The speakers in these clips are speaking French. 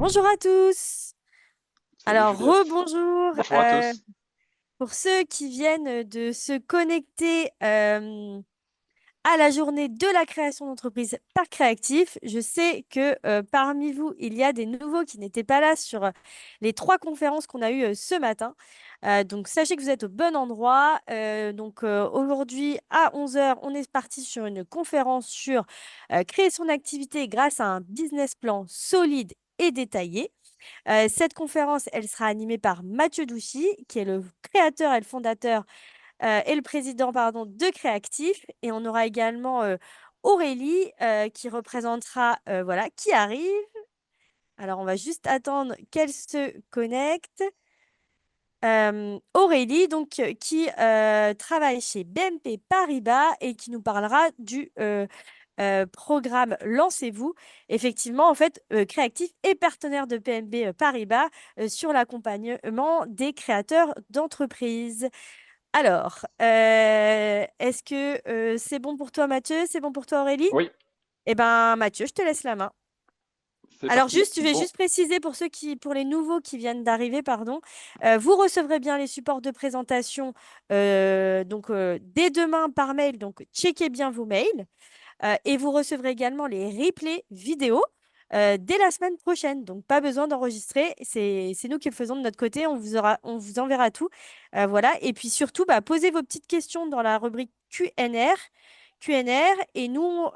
Bonjour à tous. Salut Alors, Juliette. rebonjour. Bonjour à tous. Pour ceux qui viennent de se connecter à la journée de la création d'entreprise par Créactif, je sais que parmi vous, il y a des nouveaux qui n'étaient pas là sur les trois conférences qu'on a eues ce matin. Donc, sachez que vous êtes au bon endroit. Aujourd'hui, à 11 heures, on est parti sur une conférence sur créer son activité grâce à un business plan solide et détaillé. Cette conférence, elle sera animée par Mathieu Douchy, qui est le créateur et le fondateur et le président, pardon, de Créactif. Et on aura également Aurélie qui représentera, voilà, qui arrive. Alors, on va juste attendre qu'elle se connecte. Aurélie, donc, qui travaille chez BNP Paribas et qui nous parlera du programme Lancez-vous. Effectivement, en fait, Créactif est partenaire de PNB Paribas sur l'accompagnement des créateurs d'entreprises. Alors, est-ce que c'est bon pour toi, Mathieu? C'est bon pour toi, Aurélie? Oui, Eh ben, Mathieu, je te laisse la main. c'est Alors parti. juste, je vais Bon, juste préciser pour les nouveaux qui viennent d'arriver, pardon, vous recevrez bien les supports de présentation dès demain par mail, donc checkez bien vos mails. Et vous recevrez également les replays vidéo dès la semaine prochaine. Donc, pas besoin d'enregistrer. C'est nous qui le faisons de notre côté. On vous enverra tout. Voilà. Et puis surtout, bah, posez vos petites questions dans la rubrique QNR. QNR et nous,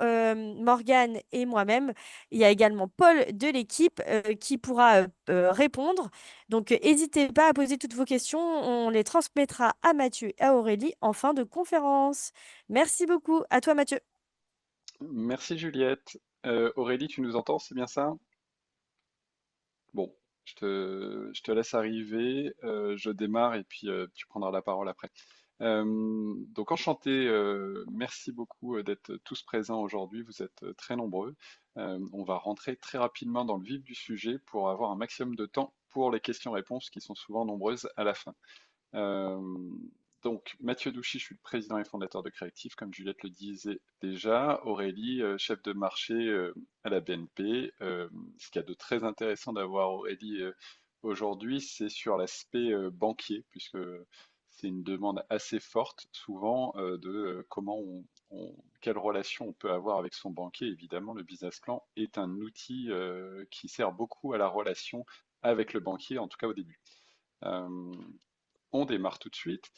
Morgane et moi-même, il y a également Paul de l'équipe qui pourra répondre. Donc, n'hésitez pas à poser toutes vos questions. On les transmettra à Mathieu et à Aurélie en fin de conférence. Merci beaucoup. À toi, Mathieu. merci Juliette. Aurélie, tu nous entends, c'est bien ça? Bon, je te laisse arriver, je démarre et puis tu prendras la parole après. Donc enchanté, merci beaucoup d'être tous présents aujourd'hui, vous êtes très nombreux. On va rentrer très rapidement dans le vif du sujet pour avoir un maximum de temps pour les questions-réponses qui sont souvent nombreuses à la fin. Euh, donc, Mathieu Douchy, je suis le président et fondateur de Créatif, comme Juliette le disait déjà. Aurélie, chef de marché à la BNP. Ce qu'il y a de très intéressant d'avoir Aurélie aujourd'hui, c'est sur l'aspect banquier, puisque c'est une demande assez forte, souvent, de quelle relation on peut avoir avec son banquier. Évidemment, le business plan est un outil qui sert beaucoup à la relation avec le banquier, en tout cas au début. Euh, on démarre tout de suite.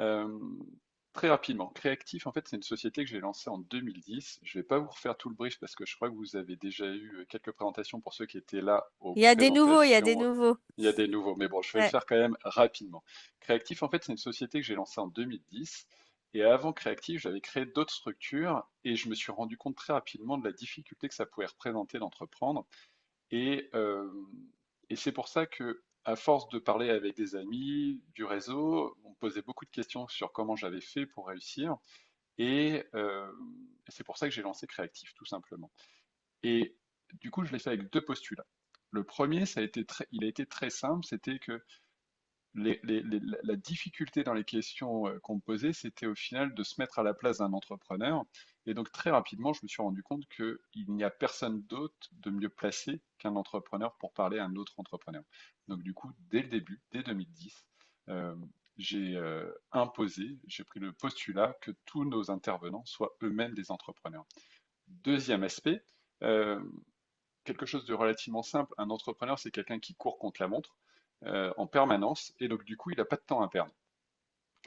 Euh, Très rapidement, Créactif, en fait, c'est une société que j'ai lancée en 2010. Je ne vais pas vous refaire tout le brief parce que je crois que vous avez déjà eu quelques présentations pour ceux qui étaient là aux Il y a des nouveaux, il y a des présentations. nouveaux. Il y a des nouveaux, mais bon, je vais le Ouais. faire quand même rapidement. Créactif, en fait, c'est une société que j'ai lancée en 2010. Et avant Créactif, j'avais créé d'autres structures et je me suis rendu compte très rapidement de la difficulté que ça pouvait représenter d'entreprendre. Et, euh, et c'est pour ça que, à force de parler avec des amis, du réseau, on me posait beaucoup de questions sur comment j'avais fait pour réussir. Et c'est pour ça que j'ai lancé Créactif, tout simplement. Et du coup, je l'ai fait avec deux postulats. Le premier, il a été très simple, c'était que la difficulté dans les questions qu'on me posait, c'était au final de se mettre à la place d'un entrepreneur. Et donc très rapidement, je me suis rendu compte qu'il n'y a personne d'autre de mieux placé qu'un entrepreneur pour parler à un autre entrepreneur. Donc du coup, dès le début, dès 2010, euh, j'ai pris le postulat que tous nos intervenants soient eux-mêmes des entrepreneurs. Deuxième aspect, euh, quelque chose de relativement simple. Un entrepreneur, c'est quelqu'un qui court contre la montre en permanence, et donc du coup, il n'a pas de temps à perdre.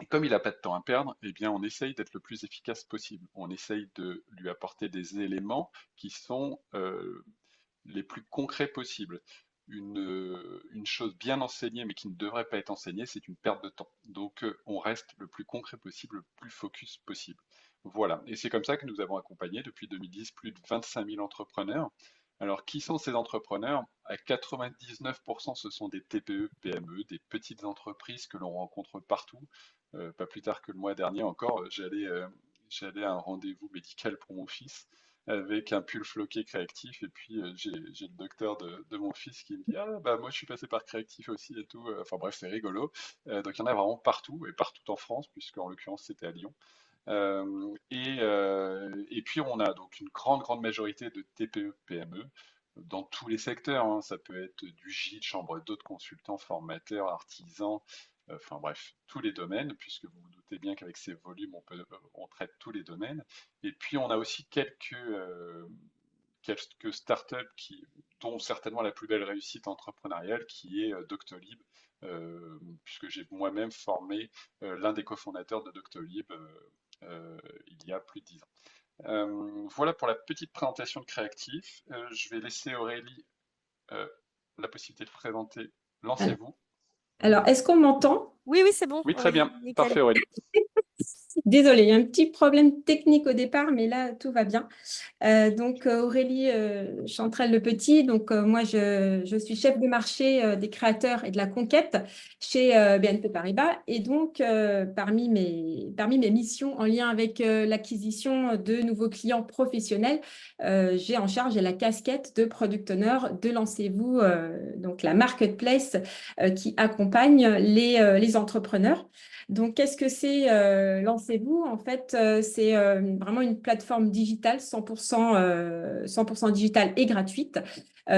Et comme il n'a pas de temps à perdre, eh bien, on essaye d'être le plus efficace possible. On essaye de lui apporter des éléments qui sont les plus concrets possibles. Une chose bien enseignée, mais qui ne devrait pas être enseignée, c'est une perte de temps. Donc, on reste le plus concret possible, le plus focus possible. Voilà. Et c'est comme ça que nous avons accompagné depuis 2010 plus de 25 000 entrepreneurs. Alors, qui sont ces entrepreneurs? À 99%, ce sont des TPE, PME, des petites entreprises que l'on rencontre partout. Pas plus tard que le mois dernier encore, j'allais à un rendez-vous médical pour mon fils avec un pull floqué Créactif et puis j'ai le docteur de mon fils qui me dit ah bah moi je suis passé par Créactif aussi et tout. Enfin bref, c'est rigolo. Donc il y en a vraiment partout et partout en France puisqu'en l'occurrence c'était à Lyon. Et puis on a donc une grande majorité de TPE PME. dans tous les secteurs, hein. Ça peut être du gîte, chambre d'hôte, consultant, formateur, artisan, enfin bref, tous les domaines, puisque vous vous doutez bien qu'avec ces volumes, on traite tous les domaines. Et puis on a aussi quelques startups dont certainement la plus belle réussite entrepreneuriale, qui est Doctolib, puisque j'ai moi-même formé l'un des cofondateurs de Doctolib il y a plus de 10 ans. Voilà pour la petite présentation de Créactif. Je vais laisser Aurélie euh, la possibilité de présenter Alors, Lancez-vous. alors, est-ce qu'on m'entend? Oui, oui, c'est bon, Oui, très Aurélie, bien. nickel. Parfait, Aurélie. Désolée, il y a un petit problème technique au départ, mais là, tout va bien. Aurélie Chantrel Le Petit, moi je suis chef de marché des créateurs et de la conquête chez BNP Paribas et parmi mes missions en lien avec l'acquisition de nouveaux clients professionnels, j'ai en charge la casquette de Product Owner de Lancez-vous, donc la marketplace qui accompagne les entrepreneurs. Donc, qu'est-ce que c'est Lancez-vous? En fait, c'est vraiment une plateforme digitale 100% digitale et gratuite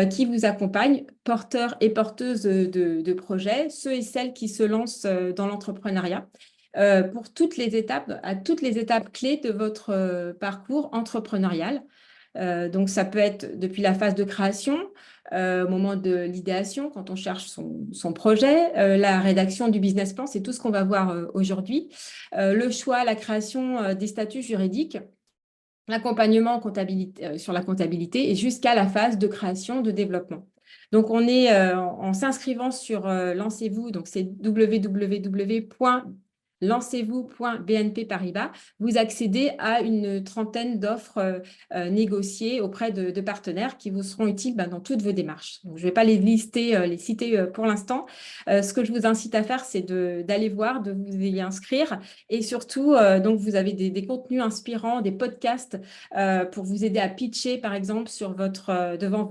qui vous accompagne, porteurs et porteuses de projets, ceux et celles qui se lancent dans l'entrepreneuriat. Pour toutes les étapes, à toutes les étapes clés de votre parcours entrepreneurial. Donc, ça peut être depuis la phase de création, au moment de l'idéation, quand on cherche son projet, la rédaction du business plan, c'est tout ce qu'on va voir aujourd'hui, le choix, la création des statuts juridiques, l'accompagnement sur la comptabilité et jusqu'à la phase de création, de développement. Donc, en s'inscrivant sur Lancez-vous, donc c'est www.lancez-vous.bnp Paribas, vous accédez à une trentaine d'offres négociées auprès de partenaires qui vous seront utiles dans toutes vos démarches. Donc, je ne vais pas les lister, les citer pour l'instant. Ce que je vous incite à faire, c'est d'aller voir, de vous y inscrire et surtout, donc vous avez des contenus inspirants, des podcasts pour vous aider à pitcher, par exemple, devant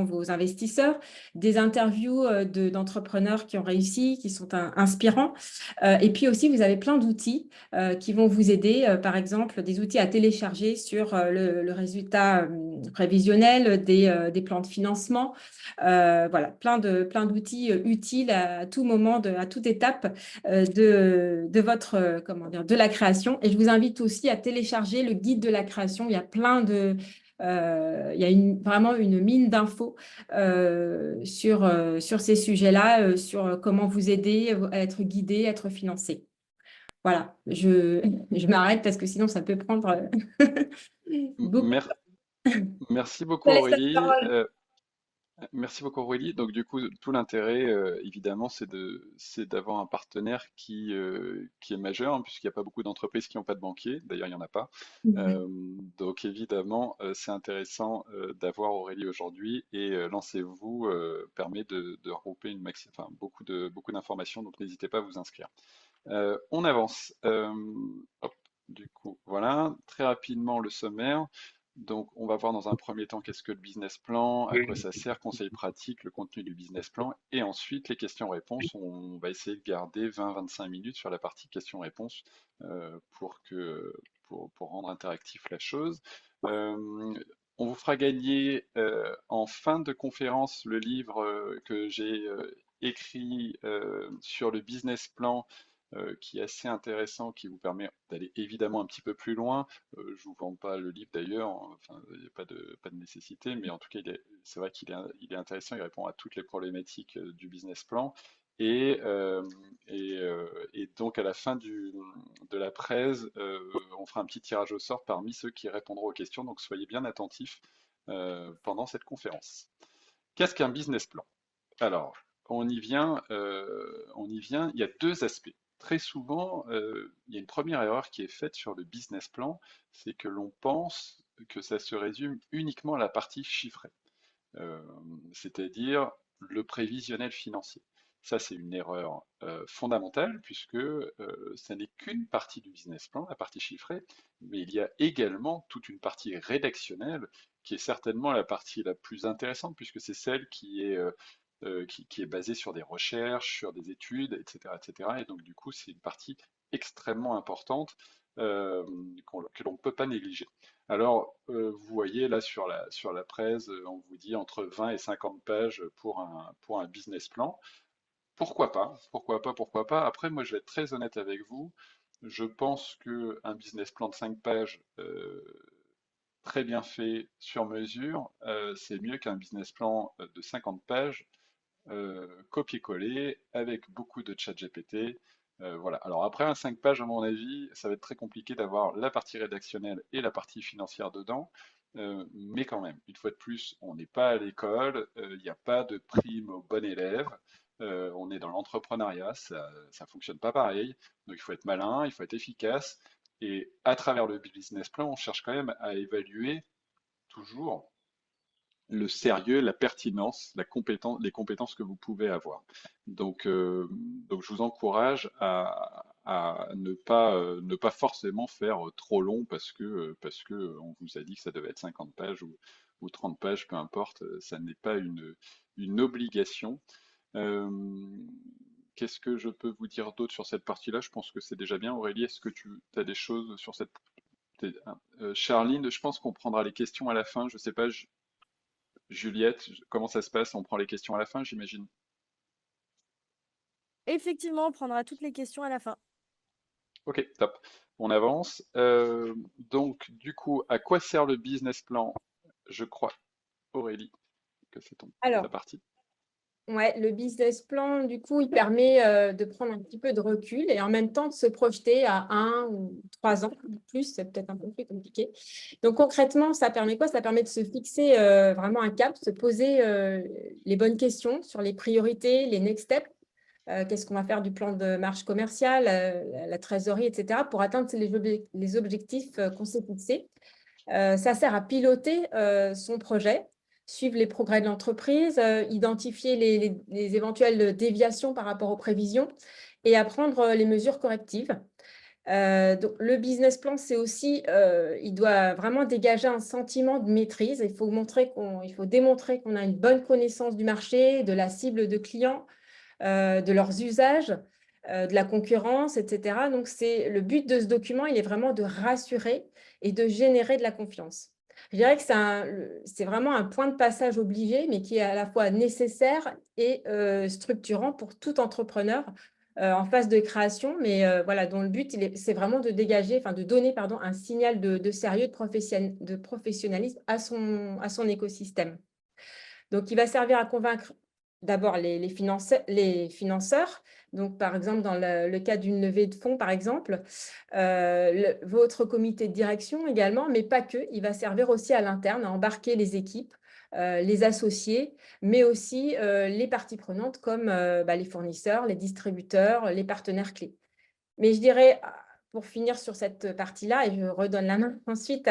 vos investisseurs, des interviews d'entrepreneurs qui ont réussi, qui sont inspirants. Et puis aussi, vous avez plein d'outils qui vont vous aider, par exemple, des outils à télécharger sur le résultat prévisionnel des plans de financement. Voilà, plein d'outils utiles à tout moment, à toute étape de votre, comment dire, de la création. Et je vous invite aussi à télécharger le guide de la création. Il y a il y a vraiment une mine d'infos sur ces sujets-là, sur comment vous aider à être guidé, à être financé. Voilà, je m'arrête parce que sinon ça peut prendre beaucoup. Mer- Merci Je beaucoup, te laisse la Aurélie. parole. Merci beaucoup, Aurélie. Donc, du coup, tout l'intérêt, évidemment, c'est d'avoir un partenaire qui est majeur, hein, puisqu'il n'y a pas beaucoup d'entreprises qui n'ont pas de banquier. D'ailleurs, il n'y en a pas. Ouais. Euh, donc, évidemment, c'est intéressant d'avoir Aurélie aujourd'hui. Et Lancez-vous permet de regrouper enfin, beaucoup d'informations. Donc, n'hésitez pas à vous inscrire. On avance. Hop, du coup, voilà. Très rapidement, le sommaire. Donc, on va voir dans un premier temps qu'est-ce que le business plan, à quoi ça sert, conseils pratiques, le contenu du business plan, et ensuite les questions-réponses. On va essayer de garder 20-25 minutes sur la partie questions-réponses pour rendre interactif la chose. Euh, on vous fera gagner en fin de conférence le livre que j'ai écrit sur le business plan qui est assez intéressant, qui vous permet d'aller évidemment un petit peu plus loin. Je vous vends pas le livre d'ailleurs, hein, enfin, il n'y a pas de nécessité, mais en tout cas, c'est vrai qu'il est intéressant, il répond à toutes les problématiques du business plan. Et, euh, et donc à la fin de la presse, on fera un petit tirage au sort parmi ceux qui répondront aux questions, donc soyez bien attentifs pendant cette conférence. Qu'est-ce qu'un business plan? Alors, on y vient, il y a deux aspects. Très souvent, il y a une première erreur qui est faite sur le business plan, c'est que l'on pense que ça se résume uniquement à la partie chiffrée, euh, c'est-à-dire le prévisionnel financier. Ça, c'est une erreur fondamentale puisque ça n'est qu'une partie du business plan, la partie chiffrée, mais il y a également toute une partie rédactionnelle qui est certainement la partie la plus intéressante puisque c'est celle qui est basée sur des recherches, sur des études, etc., etc. Et donc, du coup, c'est une partie extrêmement importante que l'on ne peut pas négliger. Alors, vous voyez là sur la presse, on vous dit entre 20 et 50 pages pour un business plan. Pourquoi pas? Pourquoi pas? Pourquoi pas? Après, moi, je vais être très honnête avec vous. Je pense que un business plan de 5 pages, très bien fait, sur mesure, c'est mieux qu'un business plan de 50 pages copier-coller avec beaucoup de chat GPT. Voilà. Alors après un 5 pages, à mon avis, ça va être très compliqué d'avoir la partie rédactionnelle et la partie financière dedans. Mais quand même, une fois de plus, on n'est pas à l'école, il n'y a pas de prime au bon élève. On est dans l'entrepreneuriat, ça fonctionne pas pareil. Donc il faut être malin, il faut être efficace. Et à travers le business plan, on cherche quand même à évaluer toujours le sérieux, la pertinence, les compétences que vous pouvez avoir. Donc je vous encourage à ne pas forcément faire trop long parce que on vous a dit que ça devait être 50 pages ou 30 pages, peu importe, ça n'est pas une obligation. Euh, Qu'est-ce que je peux vous dire d'autre sur cette partie-là? Je pense que c'est déjà bien. Aurélie, est-ce que tu as des choses sur cette... Charline, je pense qu'on prendra les questions à la fin. Je sais pas, Juliette, comment ça se passe? On prend les questions à la fin, j'imagine. Effectivement, on prendra toutes les questions à la fin. Ok, top. On avance. Donc, du coup, à quoi sert le business plan? Je crois, Aurélie, que c'est ta Alors, partie. ouais, le business plan, du coup, il permet de prendre un petit peu de recul et en même temps de se projeter à 1 ou 3 ans. Plus, c'est peut-être un peu plus compliqué. Donc, concrètement, ça permet quoi? Ça permet de se fixer vraiment un cap, se poser les bonnes questions sur les priorités, les next steps. Qu'est-ce qu'on va faire du plan de marche commerciale, la trésorerie, etc., pour atteindre les objectifs qu'on s'est fixés. Ça sert à piloter son projet, suivre les progrès de l'entreprise, identifier les éventuelles déviations par rapport aux prévisions et à prendre les mesures correctives. Donc, le business plan, c'est aussi, il doit vraiment dégager un sentiment de maîtrise. Il faut démontrer qu'on a une bonne connaissance du marché, de la cible de clients, de leurs usages, de la concurrence, etc. Donc, le but de ce document, il est vraiment de rassurer et de générer de la confiance. Je dirais que c'est vraiment un point de passage obligé, mais qui est à la fois nécessaire et structurant pour tout entrepreneur en phase de création, mais voilà, dont le but, c'est vraiment de dégager, enfin de donner, pardon, un signal de sérieux, de professionnalisme à son écosystème. Donc, il va servir à convaincre d'abord les financeurs. Donc, par exemple, dans le cas d'une levée de fonds, par exemple, votre comité de direction également, mais pas que. Il va servir aussi à l'interne à embarquer les équipes, les associés, mais aussi les parties prenantes comme les fournisseurs, les distributeurs, les partenaires clés. Mais je dirais, pour finir sur cette partie-là, et je redonne la main ensuite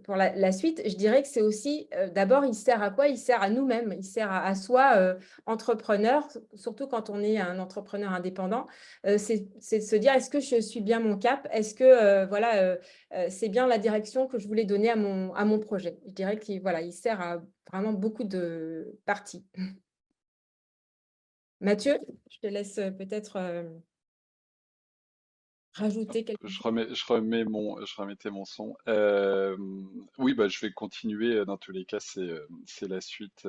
pour la suite, je dirais que c'est aussi, d'abord, il sert à quoi? Il sert à nous-mêmes, il sert à soi, entrepreneur, surtout quand on est un entrepreneur indépendant. C'est de se dire, est-ce que je suis bien mon cap? Est-ce que voilà, c'est bien la direction que je voulais donner à mon projet? Je dirais qu'il voilà, il sert à vraiment beaucoup de parties. Mathieu, je te laisse peut-être rajouter quelque chose. Je remettais mon son. Oui, bah, je vais continuer. Dans tous les cas, c'est la suite.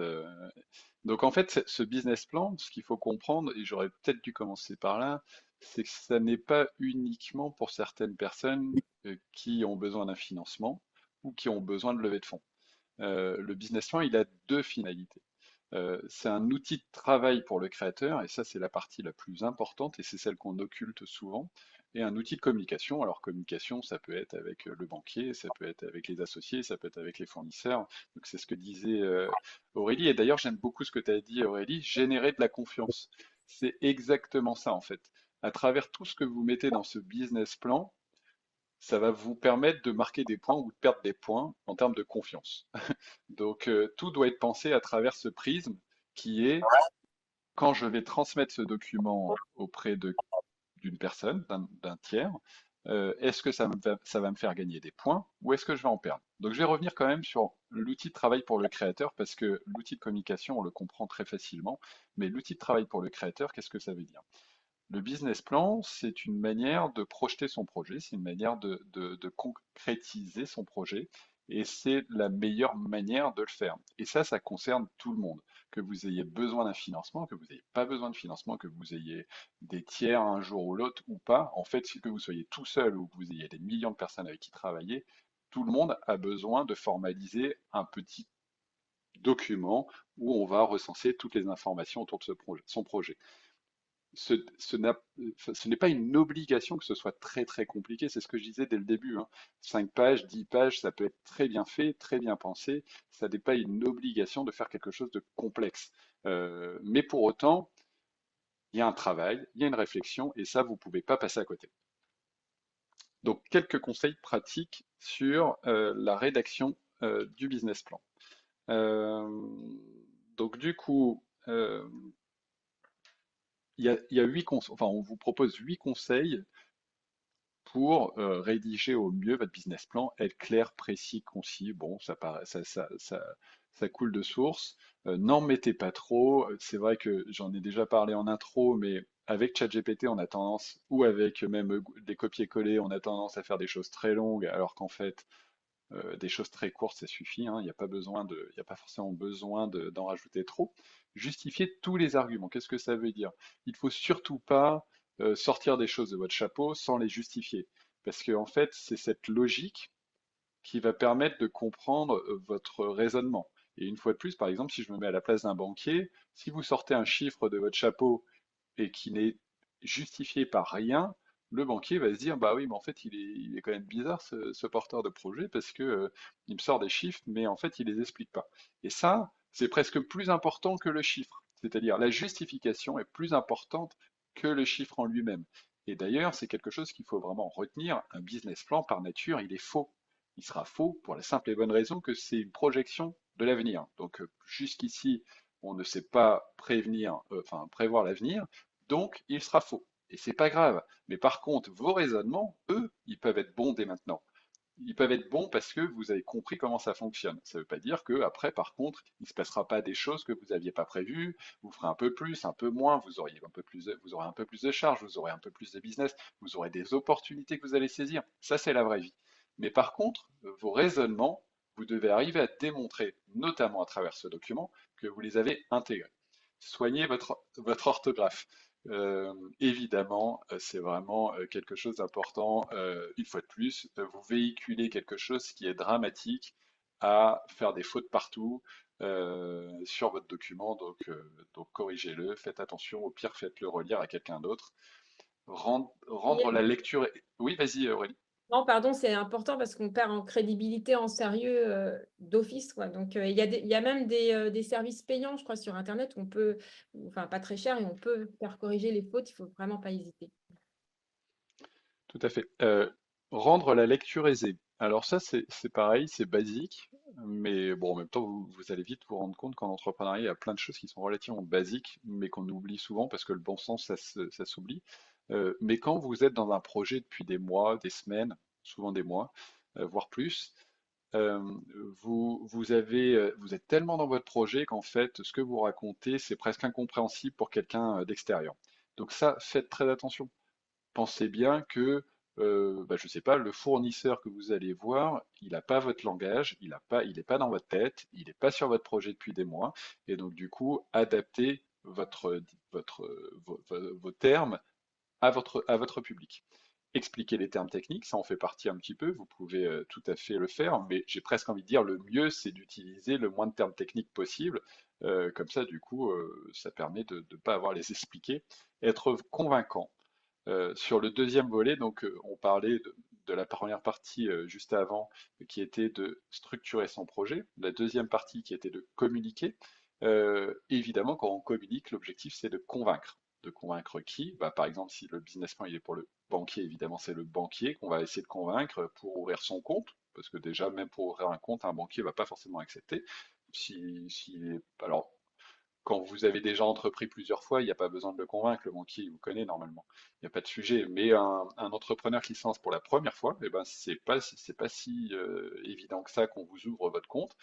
Donc, en fait, ce business plan, ce qu'il faut comprendre, et j'aurais peut-être dû commencer par là, c'est que ça n'est pas uniquement pour certaines personnes qui ont besoin d'un financement ou qui ont besoin de lever de fonds. Le business plan, il a deux finalités. C'est un outil de travail pour le créateur, et ça, c'est la partie la plus importante, et c'est celle qu'on occulte souvent, et un outil de communication. Alors, communication, ça peut être avec le banquier, ça peut être avec les associés, ça peut être avec les fournisseurs. Donc, c'est ce que disait Aurélie, et d'ailleurs, j'aime beaucoup ce que tu as dit, Aurélie, générer de la confiance. C'est exactement ça, en fait. À travers tout ce que vous mettez dans ce business plan, ça va vous permettre de marquer des points ou de perdre des points en termes de confiance. Donc, tout doit être pensé à travers ce prisme qui est quand je vais transmettre ce document auprès d'une personne, d'un tiers, est-ce que ça va me faire gagner des points ou est-ce que je vais en perdre? Donc, je vais revenir quand même sur l'outil de travail pour le créateur parce que l'outil de communication, on le comprend très facilement, mais l'outil de travail pour le créateur, qu'est-ce que ça veut dire? Le business plan, c'est une manière de projeter son projet, c'est une manière de concrétiser son projet, et c'est la meilleure manière de le faire. Et ça concerne tout le monde. Que vous ayez besoin d'un financement, que vous n'ayez pas besoin de financement, que vous ayez des tiers un jour ou l'autre ou pas, en fait, que vous soyez tout seul ou que vous ayez des millions de personnes avec qui travailler, tout le monde a besoin de formaliser un petit document où on va recenser toutes les informations autour de son projet. Ce n'est pas une obligation que ce soit très très compliqué, c'est ce que je disais dès le début, hein. 5 pages, 10 pages, ça peut être très bien fait, très bien pensé, ça n'est pas une obligation de faire quelque chose de complexe. Mais pour autant, il y a un travail, il y a une réflexion, et ça, vous ne pouvez pas passer à côté. Donc, quelques conseils pratiques sur la rédaction du business plan. Euh, donc, du coup, il y a enfin, on vous propose 8 conseils pour rédiger au mieux votre business plan, être clair, précis, concis. Bon, ça paraît, ça coule de source. N'en mettez pas trop. C'est vrai que j'en ai déjà parlé en intro, mais avec ChatGPT, on a tendance, ou avec même des copier-coller, on a tendance à faire des choses très longues, alors qu'en fait, des choses très courtes, ça suffit, hein. Il n'y a pas forcément besoin d'en rajouter trop. Justifiez tous les arguments. Qu'est-ce que ça veut dire? Il ne faut surtout pas sortir des choses de votre chapeau sans les justifier. Parce que, en fait, c'est cette logique qui va permettre de comprendre votre raisonnement. Et une fois de plus, par exemple, si je me mets à la place d'un banquier, si vous sortez un chiffre de votre chapeau et qui n'est justifié par rien, le banquier va se dire, bah oui, mais en fait, il est quand même bizarre ce porteur de projet parce que il me sort des chiffres, mais en fait, il les explique pas. Et ça, c'est presque plus important que le chiffre. C'est-à-dire, la justification est plus importante que le chiffre en lui-même. Et d'ailleurs, c'est quelque chose qu'il faut vraiment retenir. Un business plan, par nature, il est faux. Il sera faux pour la simple et bonne raison que c'est une projection de l'avenir. Donc, jusqu'ici, on ne sait pas prévoir l'avenir, donc il sera faux. Et c'est pas grave. Mais par contre, vos raisonnements, eux, ils peuvent être bons dès maintenant. Ils peuvent être bons parce que vous avez compris comment ça fonctionne. Ça ne veut pas dire que après, par contre, il ne se passera pas des choses que vous n'aviez pas prévues. Vous ferez un peu plus, un peu moins. Vous aurez un peu plus de charges, vous aurez un peu plus de business, vous aurez des opportunités que vous allez saisir. Ça, c'est la vraie vie. Mais par contre, vos raisonnements, vous devez arriver à démontrer, notamment à travers ce document, que vous les avez intégrés. Soignez votre orthographe. Évidemment, c'est vraiment quelque chose d'important. Une fois de plus, vous véhiculez quelque chose qui est dramatique à faire des fautes partout sur votre document, donc corrigez-le, faites attention, au pire faites-le relire à quelqu'un d'autre. Rendre la lecture... Oui, vas-y Aurélie. Non, pardon, c'est important parce qu'on perd en crédibilité, en sérieux d'office, quoi. Donc, il y a même des services payants, je crois, sur Internet où on peut, enfin, pas très cher, et on peut faire corriger les fautes. Il faut vraiment pas hésiter. Tout à fait. Rendre la lecture aisée. Alors ça, c'est pareil, c'est basique, mais bon, en même temps, vous allez vite vous rendre compte qu'en entrepreneuriat, il y a plein de choses qui sont relativement basiques, mais qu'on oublie souvent parce que le bon sens, ça s'oublie. Mais quand vous êtes dans un projet depuis des mois, des semaines, souvent des mois, voire plus, euh, vous êtes tellement dans votre projet qu'en fait, ce que vous racontez, c'est presque incompréhensible pour quelqu'un d'extérieur. Donc ça, faites très attention. Pensez bien que, bah, je sais pas, le fournisseur que vous allez voir, il n'a pas votre langage, il n'est pas dans votre tête, il n'est pas sur votre projet depuis des mois, et donc du coup, adaptez vos termes à votre public. Expliquer les termes techniques, ça en fait partie un petit peu, vous pouvez tout à fait le faire, mais j'ai presque envie de dire le mieux, c'est d'utiliser le moins de termes techniques possible. Comme ça, du coup, ça permet de ne pas avoir à les expliquer. Être convaincant. Sur le deuxième volet, donc on parlait de la première partie juste avant, qui était de structurer son projet. La deuxième partie qui était de communiquer. Évidemment, quand on communique, l'objectif c'est de convaincre. De convaincre qui? Bah, par exemple, si le business plan il est pour le banquier, évidemment c'est le banquier qu'on va essayer de convaincre pour ouvrir son compte, parce que déjà même pour ouvrir un compte, un banquier va pas forcément accepter. Alors quand vous avez déjà entrepris plusieurs fois, il n'y a pas besoin de le convaincre, le banquier il vous connaît normalement, il n'y a pas de sujet. Mais un entrepreneur qui se lance pour la première fois, eh ben, c'est pas si évident que ça qu'on vous ouvre votre compte.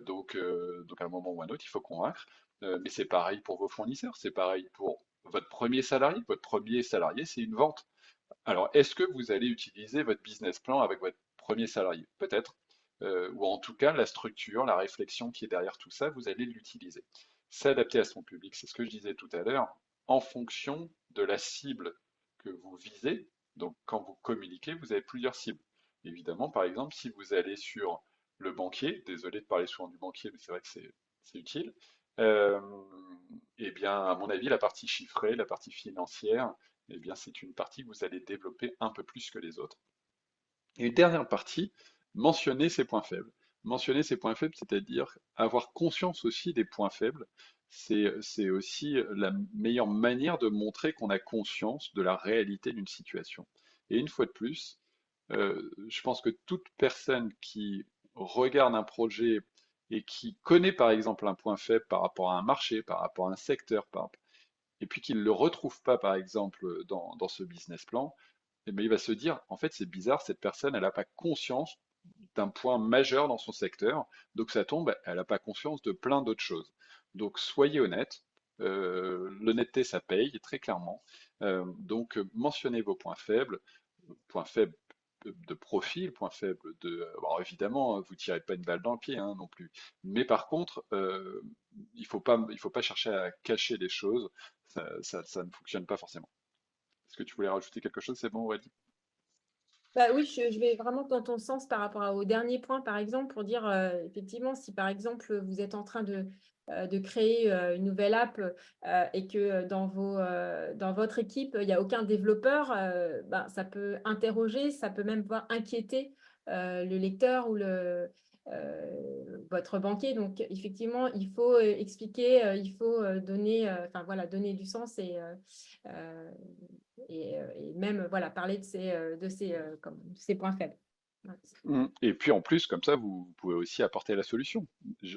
Donc à un moment ou à un autre, il faut convaincre. Mais c'est pareil pour vos fournisseurs, c'est pareil pour votre premier salarié. Votre premier salarié, c'est une vente. Alors, est-ce que vous allez utiliser votre business plan avec votre premier salarié? Peut-être. Ou en tout cas, la structure, la réflexion qui est derrière tout ça, vous allez l'utiliser. S'adapter à son public, c'est ce que je disais tout à l'heure, en fonction de la cible que vous visez. Donc, quand vous communiquez, vous avez plusieurs cibles. Évidemment, par exemple, si vous allez sur le banquier, désolé de parler souvent du banquier, mais c'est vrai que c'est utile, euh, eh bien, à mon avis, la partie chiffrée, la partie financière, eh bien, c'est une partie que vous allez développer un peu plus que les autres. Et une dernière partie, mentionner ses points faibles. Mentionner ses points faibles, c'est-à-dire avoir conscience aussi des points faibles. C'est aussi la meilleure manière de montrer qu'on a conscience de la réalité d'une situation. Et une fois de plus, je pense que toute personne qui regarde un projet et qui connaît par exemple un point faible par rapport à un marché, par rapport à un secteur, et puis qu'il ne le retrouve pas par exemple dans ce business plan, eh bien, il va se dire, en fait, c'est bizarre, cette personne, elle n'a pas conscience d'un point majeur dans son secteur, donc ça tombe, elle n'a pas conscience de plein d'autres choses. Donc soyez honnête, l'honnêteté, ça paye, très clairement. Donc mentionnez vos points faibles de profil, points faibles de... Alors évidemment, vous tirez pas une balle dans le pied hein, non plus, mais par contre, il faut pas chercher à cacher les choses, ça ne fonctionne pas forcément. Est-ce que tu voulais rajouter quelque chose? C'est bon, Aurélie? Bah oui, je vais vraiment dans ton sens par rapport au dernier point, par exemple, pour dire, effectivement, si par exemple, vous êtes en train de créer une nouvelle app et que dans votre équipe, il n'y a aucun développeur, ben, ça peut interroger, ça peut même voire inquiéter le lecteur ou votre banquier. Donc, effectivement, il faut expliquer, il faut donner, enfin, voilà, donner du sens euh, et même voilà, parler de ces points faibles. Ouais. Et puis en plus, comme ça, vous pouvez aussi apporter la solution.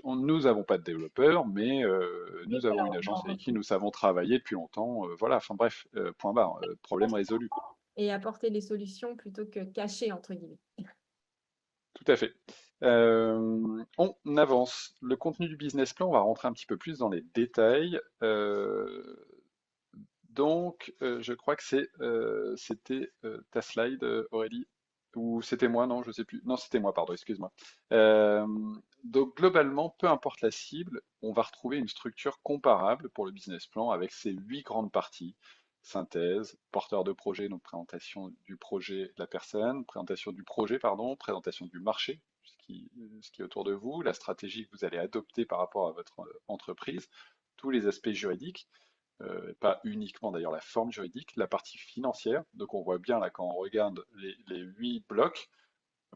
Nous n'avons pas de développeurs, mais Mais nous avons voilà, une agence avec qui on- nous savons travailler depuis longtemps. Voilà, enfin bref, point barre, problème résolu. et apporter les solutions plutôt que cacher, entre guillemets. Tout à fait. On avance. Le contenu du business plan, on va rentrer un petit peu plus dans les détails. Je crois que c'était ta slide, Aurélie, ou c'était moi, non, je sais plus. Non, c'était moi, pardon, excuse-moi. Euh, donc, globalement, peu importe la cible, on va retrouver une structure comparable pour le business plan avec ces 8 grandes parties. Synthèse, porteur de projet, donc présentation du projet de la personne, présentation du projet, pardon, présentation du marché, ce qui est autour de vous, la stratégie que vous allez adopter par rapport à votre entreprise, tous les aspects juridiques pas uniquement d'ailleurs la forme juridique, la partie financière. Donc on voit bien là quand on regarde les 8 blocs,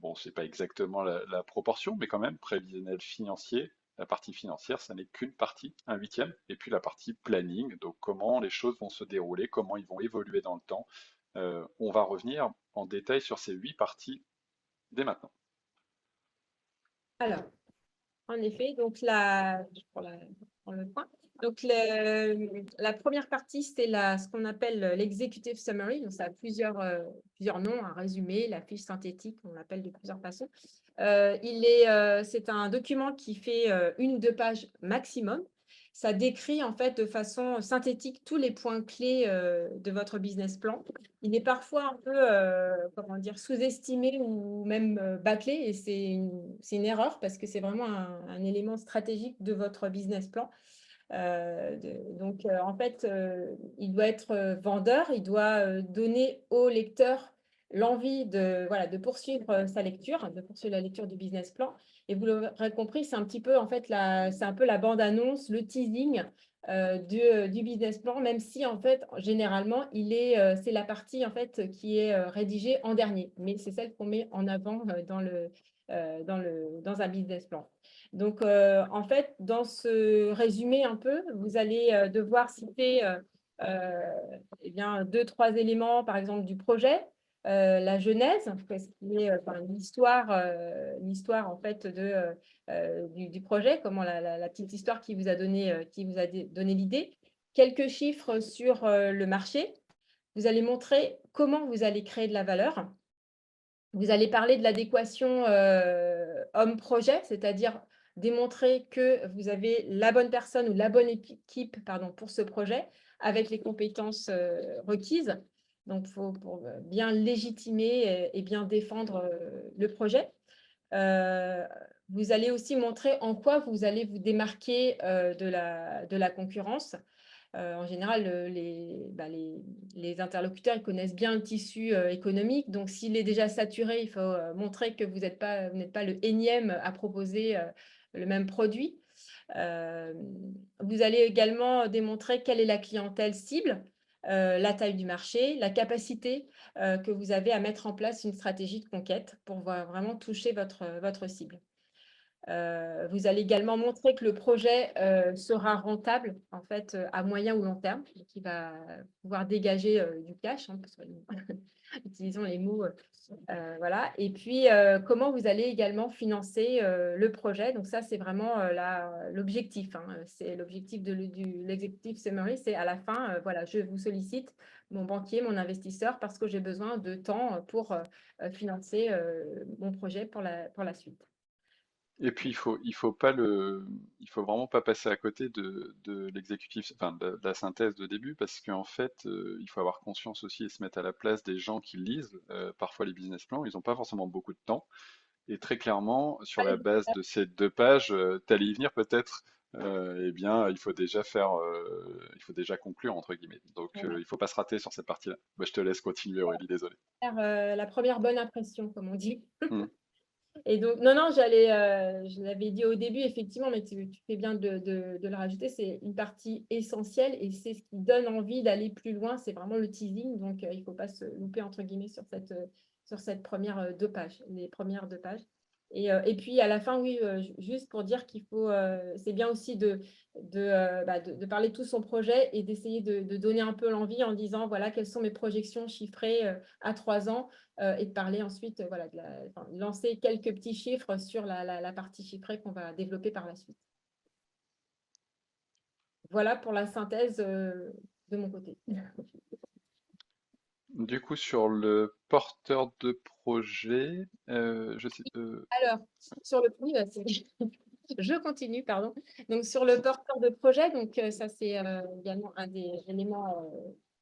bon c'est pas exactement la proportion, mais quand même prévisionnel financier. La partie financière, ça n'est qu'une partie, un huitième, et puis la partie planning, donc comment les choses vont se dérouler, comment ils vont évoluer dans le temps. On va revenir en détail sur ces 8 parties dès maintenant. Alors, en effet, donc je prends le point. Donc, la première partie, c'est ce qu'on appelle l'executive summary. Donc, ça a plusieurs noms, un résumé, la fiche synthétique, on l'appelle de plusieurs façons. C'est un document qui fait 1 ou 2 pages maximum. Ça décrit en fait de façon synthétique tous les points clés de votre business plan. Il est parfois un peu, comment dire, sous-estimé ou même bâclé, et c'est une erreur parce que c'est vraiment un élément stratégique de votre business plan. En fait, il doit être vendeur, il doit donner au lecteur l'envie voilà, de poursuivre sa lecture, de poursuivre la lecture du business plan. Et vous l'aurez compris, c'est un petit peu, en fait, c'est un peu la bande-annonce, le teasing du business plan, même si, en fait, généralement, c'est la partie, en fait, qui est rédigée en dernier. Mais c'est celle qu'on met en avant dans un business plan. Donc, en fait, dans ce résumé un peu, vous allez devoir citer eh bien, 2, 3 éléments, par exemple, du projet, la genèse, parce qu'il est enfin, l'histoire en fait du projet, comment la petite histoire qui vous a donné l'idée, quelques chiffres sur le marché. Vous allez montrer comment vous allez créer de la valeur. Vous allez parler de l'adéquation homme-projet, c'est-à-dire démontrer que vous avez la bonne personne ou la bonne équipe pardon, pour ce projet, avec les compétences requises. Donc, pour bien légitimer et bien défendre le projet. Euh, Vous allez aussi montrer en quoi vous allez vous démarquer de la concurrence. En général, les interlocuteurs ils connaissent bien le tissu économique. Donc, s'il est déjà saturé, il faut montrer que vous n'êtes pas le énième à proposer le même produit. Euh, Vous allez également démontrer quelle est la clientèle cible, la taille du marché, la capacité que vous avez à mettre en place une stratégie de conquête pour vraiment toucher votre cible. Vous allez également montrer que le projet sera rentable en fait à moyen ou long terme, qui va pouvoir dégager du cash, hein, parce que, utilisons les mots, voilà. Et puis comment vous allez également financer le projet. Donc ça, c'est vraiment l'objectif. Hein. C'est l'objectif de l'executive summary, c'est à la fin, voilà, je vous sollicite, mon banquier, mon investisseur, parce que j'ai besoin de temps pour financer mon projet pour la suite. Et puis il faut vraiment pas passer à côté de l'exécutif, enfin de la synthèse de début, parce qu'en fait, il faut avoir conscience aussi et se mettre à la place des gens qui lisent parfois les business plans. Ils n'ont pas forcément beaucoup de temps. Et très clairement, sur la base de ces 2 pages, t'allais y venir peut-être. Eh bien, il faut déjà conclure entre guillemets. Donc, il faut pas se rater sur cette partie-là. Bah, je te laisse continuer, Aurélie, désolé. Faire, la première bonne impression, comme on dit. Hmm. Et donc, non, je l'avais dit au début, effectivement, mais tu fais bien de le rajouter, c'est une partie essentielle et c'est ce qui donne envie d'aller plus loin, c'est vraiment le teasing, donc il ne faut pas se louper, entre guillemets, sur cette première 2 pages, les premières 2 pages. Et puis, à la fin, oui, juste pour dire qu'il faut, c'est bien aussi de parler de tout son projet et d'essayer de donner un peu l'envie en disant, voilà, quelles sont mes projections chiffrées à 3 ans et de parler ensuite, voilà, enfin, lancer quelques petits chiffres sur la partie chiffrée qu'on va développer par la suite. Voilà pour la synthèse de mon côté. Du coup, sur le porteur de projet, Alors, sur le oui, je continue, pardon. Donc, sur le porteur de projet, donc ça, c'est également un des éléments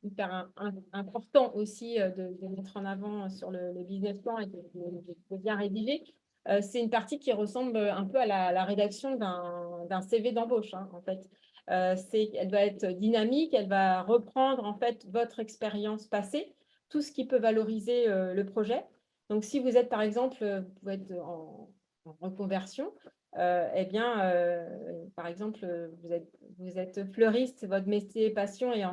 hyper important aussi de mettre en avant sur le business plan et de bien rédiger. C'est une partie qui ressemble un peu à la rédaction d'un CV d'embauche, hein, en fait. Elle va être dynamique, elle va reprendre en fait votre expérience passée, tout ce qui peut valoriser le projet. Donc, si vous êtes, par exemple, vous pouvez être en reconversion, eh bien, par exemple, vous êtes fleuriste, c'est votre métier passion, et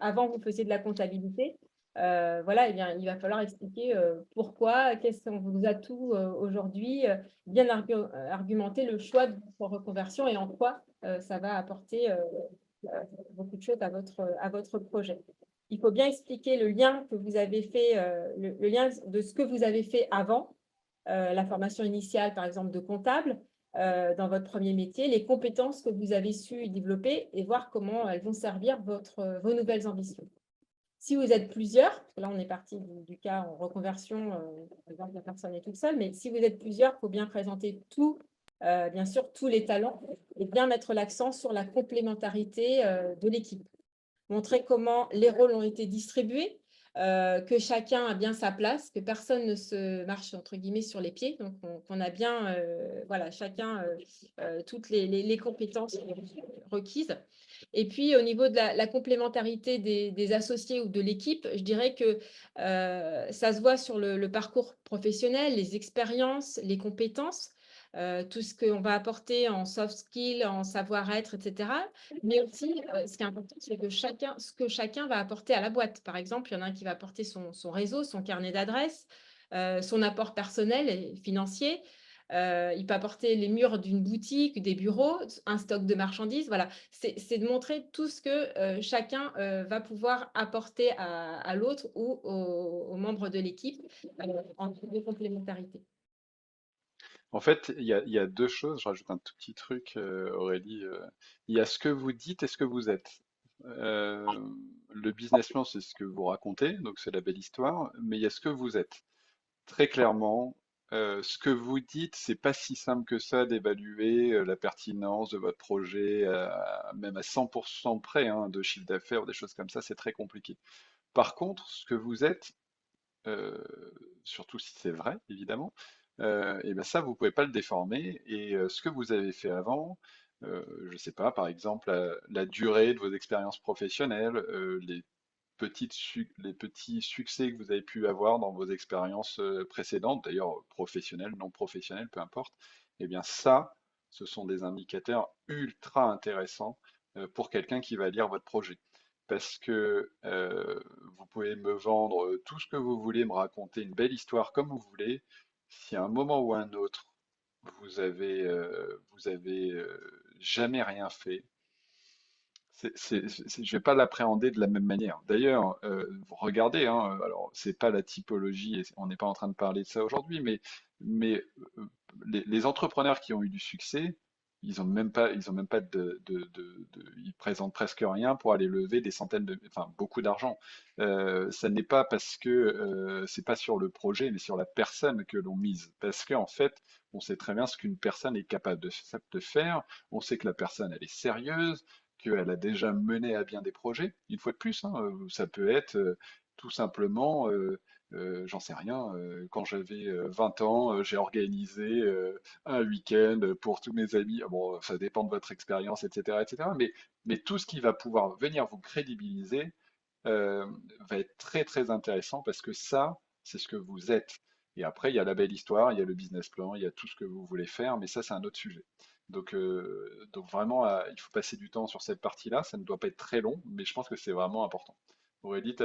avant, vous faisiez de la comptabilité. Voilà, eh bien, il va falloir expliquer pourquoi, quels sont vos atouts aujourd'hui, bien argumenter le choix de votre reconversion et en quoi ça va apporter beaucoup de choses à votre projet. Il faut bien expliquer le lien que vous avez fait, le lien de ce que vous avez fait avant, la formation initiale, par exemple, de comptable, dans votre premier métier, les compétences que vous avez su développer et voir comment elles vont servir vos nouvelles ambitions. Si vous êtes plusieurs, parce que là, on est parti du cas en reconversion, par exemple, la personne est toute seule, mais si vous êtes plusieurs, il faut bien présenter bien sûr, tous les talents et bien mettre l'accent sur la complémentarité de l'équipe. Montrer comment les rôles ont été distribués, que chacun a bien sa place, que personne ne se marche entre guillemets sur les pieds. Donc, on a bien, voilà, chacun toutes les compétences requises. Et puis, au niveau de la complémentarité des associés ou de l'équipe, je dirais que ça se voit sur le parcours professionnel, les expériences, les compétences, tout ce qu'on va apporter en soft skills, en savoir-être, etc. Mais aussi, ce qui est important, c'est que ce que chacun va apporter à la boîte. Par exemple, il y en a un qui va apporter son réseau, son carnet d'adresses, son apport personnel et financier. Il peut apporter les murs d'une boutique, des bureaux, un stock de marchandises. Voilà, c'est de montrer tout ce que chacun va pouvoir apporter à l'autre ou aux membres de l'équipe en termes de complémentarité. En fait, il y a 2 choses. Je rajoute un tout petit truc, Aurélie. Il y a ce que vous dites et ce que vous êtes. Euh, le business plan, c'est ce que vous racontez, donc c'est la belle histoire. Mais il y a ce que vous êtes. Très clairement, Ce que vous dites, c'est pas si simple que ça d'évaluer la pertinence de votre projet, même à 100% près, hein, de chiffre d'affaires ou des choses comme ça, c'est très compliqué. Par contre, ce que vous êtes, euh, surtout si c'est vrai, évidemment, et ben ça, vous pouvez pas le déformer. Et ce que vous avez fait avant, je sais pas, par exemple, la durée de vos expériences professionnelles, les petits succès que vous avez pu avoir dans vos expériences précédentes, d'ailleurs professionnelles, non professionnelles, peu importe, eh bien ça, ce sont des indicateurs ultra intéressants pour quelqu'un qui va lire votre projet. Parce que vous pouvez me vendre tout ce que vous voulez, me raconter une belle histoire comme vous voulez. Si à un moment ou à un autre, vous avez jamais rien fait, je vais pas l'appréhender de la même manière. D'ailleurs, regardez, hein, alors c'est pas la typologie, et on n'est pas en train de parler de ça aujourd'hui, mais les entrepreneurs qui ont eu du succès, ils ont même pas ils présentent presque rien pour aller lever des centaines enfin beaucoup d'argent. Ça n'est pas parce que c'est pas sur le projet, mais sur la personne que l'on mise. Parce qu'en fait, on sait très bien ce qu'une personne est capable de faire. On sait que la personne, elle est sérieuse, qu'elle a déjà mené à bien des projets. Une fois de plus, hein, ça peut être tout simplement, j'en sais rien, quand j'avais 20 ans, j'ai organisé un week-end pour tous mes amis. Ah bon, ça dépend de votre expérience, etc., etc. Mais tout ce qui va pouvoir venir vous crédibiliser euh, va être très très intéressant parce que ça, c'est ce que vous êtes. Et après, il y a la belle histoire, il y a le business plan, il y a tout ce que vous voulez faire, mais ça, c'est un autre sujet. Donc vraiment, il faut passer du temps sur cette partie-là. Ça ne doit pas être très long, mais je pense que c'est vraiment important. Aurélie,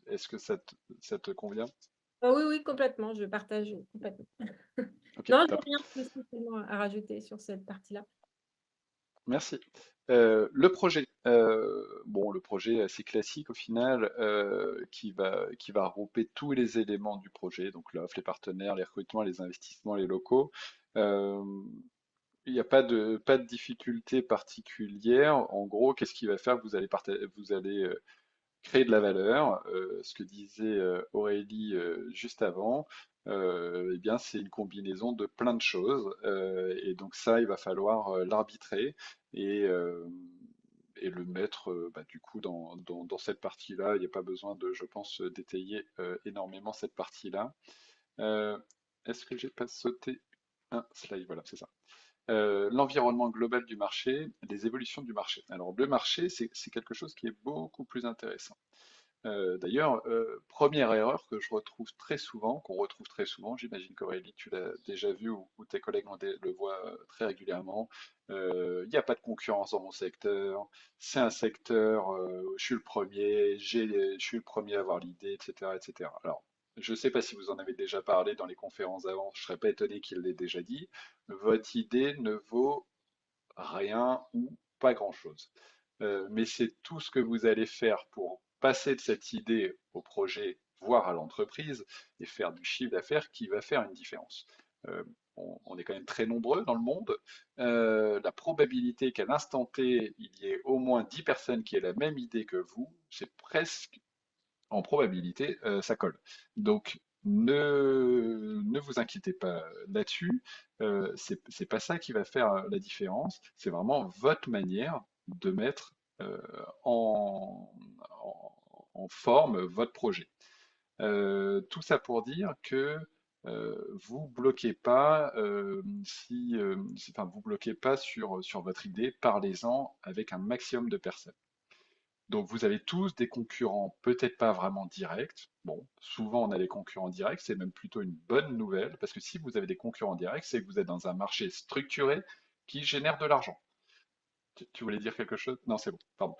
est-ce que ça te convient? Oui, oui, complètement, je partage complètement. Ok, Non, j'ai top. rien spécialement à rajouter sur cette partie-là. Merci. Le projet, bon, le projet assez classique au final, qui va regrouper tous les éléments du projet, donc l'offre, les partenaires, les recrutements, les investissements, les locaux. Euh, il n'y a pas de difficulté particulière. En gros, qu'est-ce qui va faire que vous allez créer de la valeur, ce que disait Aurélie juste avant, eh bien, c'est une combinaison de plein de choses. Et donc ça, il va falloir l'arbitrer et, euh, et le mettre bah, du coup dans cette partie-là. Il n'y a pas besoin de, je pense, détailler énormément cette partie-là. Euh, Est-ce que j'ai pas sauté un slide? Voilà, c'est ça. L'environnement global du marché, les évolutions du marché. Alors, le marché, c'est quelque chose qui est beaucoup plus intéressant. D'ailleurs, première erreur que je retrouve très souvent, qu'on retrouve très souvent, j'imagine qu'Aurélie, tu l'as déjà vu ou tes collègues le voient très régulièrement, il n'y a pas de concurrence dans mon secteur, c'est un secteur, je suis le premier, je suis le premier à avoir l'idée, etc., etc. Alors, je ne sais pas si vous en avez déjà parlé dans les conférences avant, je ne serais pas étonné qu'il l'ait déjà dit, votre idée ne vaut rien ou pas grand-chose. Mais c'est tout ce que vous allez faire pour passer de cette idée au projet, voire à l'entreprise, et faire du chiffre d'affaires qui va faire une différence. Euh, on est quand même très nombreux dans le monde. La probabilité qu'à l'instant T, il y ait au moins 10 personnes qui aient la même idée que vous, c'est presque en probabilité, ça colle. Donc, ne vous inquiétez pas là-dessus. C'est pas ça qui va faire la différence. C'est vraiment votre manière de mettre euh, en, en forme votre projet. Tout ça pour dire que vous bloquez pas enfin vous bloquez pas sur votre idée. Parlez-en avec un maximum de personnes. Donc vous avez tous des concurrents, peut-être pas vraiment directs. Bon, souvent on a des concurrents directs, c'est même plutôt une bonne nouvelle, parce que si vous avez des concurrents directs, c'est que vous êtes dans un marché structuré qui génère de l'argent. Tu voulais dire quelque chose? Non, c'est bon, pardon.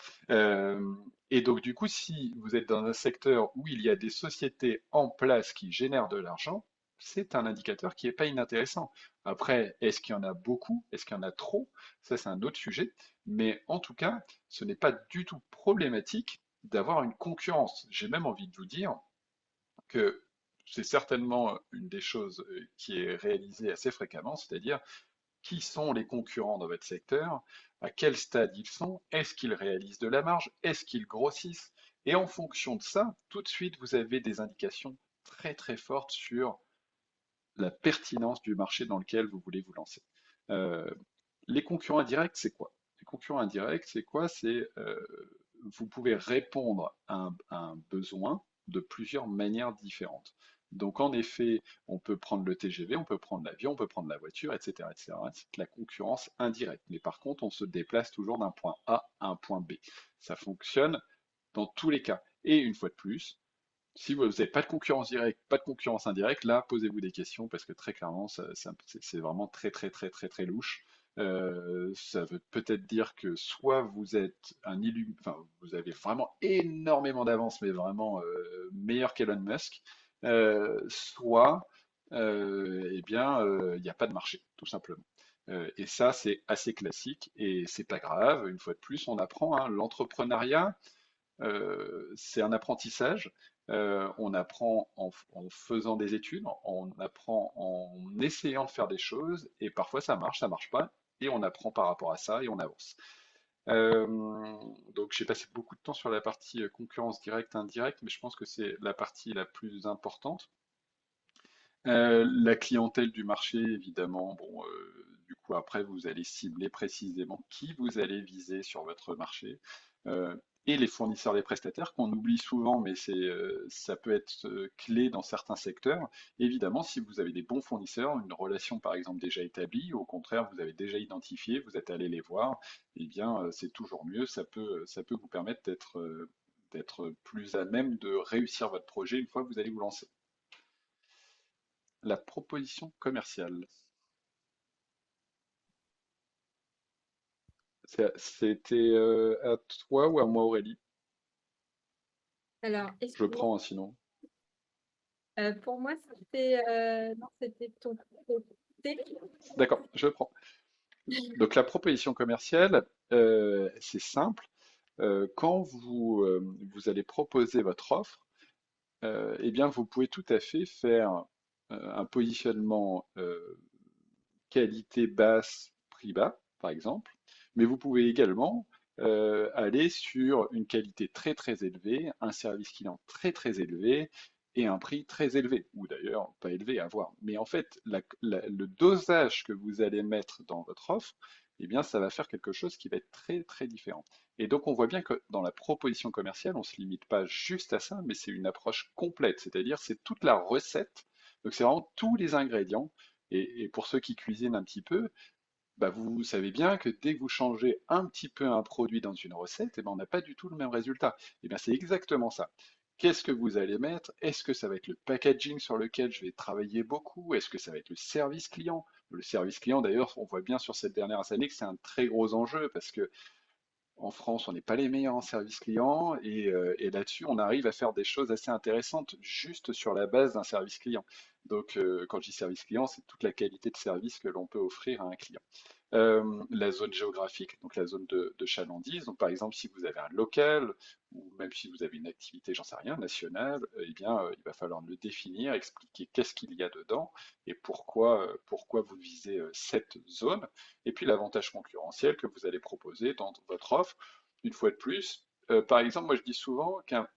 Et donc du coup, si vous êtes dans un secteur où il y a des sociétés en place qui génèrent de l'argent, c'est un indicateur qui n'est pas inintéressant. Après, est-ce qu'il y en a beaucoup? Est-ce qu'il y en a trop? Ça, c'est un autre sujet. Mais en tout cas, ce n'est pas du tout problématique d'avoir une concurrence. J'ai même envie de vous dire que c'est certainement une des choses qui est réalisée assez fréquemment, c'est-à-dire qui sont les concurrents dans votre secteur, à quel stade ils sont, est-ce qu'ils réalisent de la marge, est-ce qu'ils grossissent, et en fonction de ça, tout de suite, vous avez des indications très très fortes sur la pertinence du marché dans lequel vous voulez vous lancer. Euh, les concurrents indirects, c'est quoi? Les concurrents indirects, c'est quoi? C'est vous pouvez répondre à un besoin de plusieurs manières différentes. Donc en effet, on peut prendre le TGV, on peut prendre l'avion, on peut prendre la voiture, etc., etc. C'est de la concurrence indirecte. Mais par contre, on se déplace toujours d'un point A à un point B. Ça fonctionne dans tous les cas. Et une fois de plus, si vous n'avez pas de concurrence directe, pas de concurrence indirecte, là, posez-vous des questions parce que très clairement, c'est vraiment très, très, très, très, très louche. Ça veut peut-être dire que soit vous êtes enfin, vous avez vraiment énormément d'avance, mais vraiment meilleur qu'Elon Musk, soit, eh bien, il n'y a pas de marché, tout simplement. Et ça, c'est assez classique et c'est pas grave. Une fois de plus, on apprend, hein, l'entrepreneuriat. C'est un apprentissage. On apprend en faisant des études, on apprend en essayant de faire des choses, et parfois ça marche pas, et on apprend par rapport à ça et on avance. Euh, donc j'ai passé beaucoup de temps sur la partie concurrence directe, indirecte, mais je pense que c'est la partie la plus importante. La clientèle du marché, évidemment, bon, du coup après vous allez cibler précisément qui vous allez viser sur votre marché. Euh, et les fournisseurs, les prestataires qu'on oublie souvent, mais ça peut être clé dans certains secteurs. Évidemment, si vous avez des bons fournisseurs, une relation par exemple déjà établie, ou au contraire vous avez déjà identifié, vous êtes allé les voir, eh bien c'est toujours mieux. Ça peut vous permettre d'être plus à même de réussir votre projet une fois que vous allez vous lancer. La proposition commerciale. C'était à toi ou à moi, Aurélie? Alors, Je excuse-moi, prends, hein, sinon. pour moi, c'était non, c'était ton côté. D'accord, je prends. Donc la proposition commerciale, c'est simple. Quand vous allez proposer votre offre, eh bien, vous pouvez tout à fait faire un positionnement qualité basse, prix bas, par exemple. Mais vous pouvez également aller sur une qualité très très élevée, un service client très très élevé et un prix très élevé, ou d'ailleurs pas élevé à voir. Mais en fait, le dosage que vous allez mettre dans votre offre, eh bien, ça va faire quelque chose qui va être très très différent. Et donc, on voit bien que dans la proposition commerciale, on ne se limite pas juste à ça, mais c'est une approche complète, c'est-à-dire c'est toute la recette. Donc, c'est vraiment tous les ingrédients et pour ceux qui cuisinent un petit peu, bah vous savez bien que dès que vous changez un petit peu un produit dans une recette, eh ben on n'a pas du tout le même résultat. Et bien c'est exactement ça. Qu'est-ce que vous allez mettre? Est-ce que ça va être le packaging sur lequel je vais travailler beaucoup? Est-ce que ça va être le service client? Le service client, d'ailleurs, on voit bien sur cette dernière année que c'est un très gros enjeu parce que en France, on n'est pas les meilleurs en service client et là-dessus, on arrive à faire des choses assez intéressantes juste sur la base d'un service client. Donc, quand je dis service client, c'est toute la qualité de service que l'on peut offrir à un client. La zone géographique, donc la zone de chalandise. Donc, par exemple, si vous avez un local ou même si vous avez une activité, j'en sais rien, nationale, eh bien, il va falloir le définir, expliquer qu'est-ce qu'il y a dedans et pourquoi vous visez cette zone. Et puis, l'avantage concurrentiel que vous allez proposer dans votre offre, une fois de plus. Par exemple, moi, je dis souvent qu'un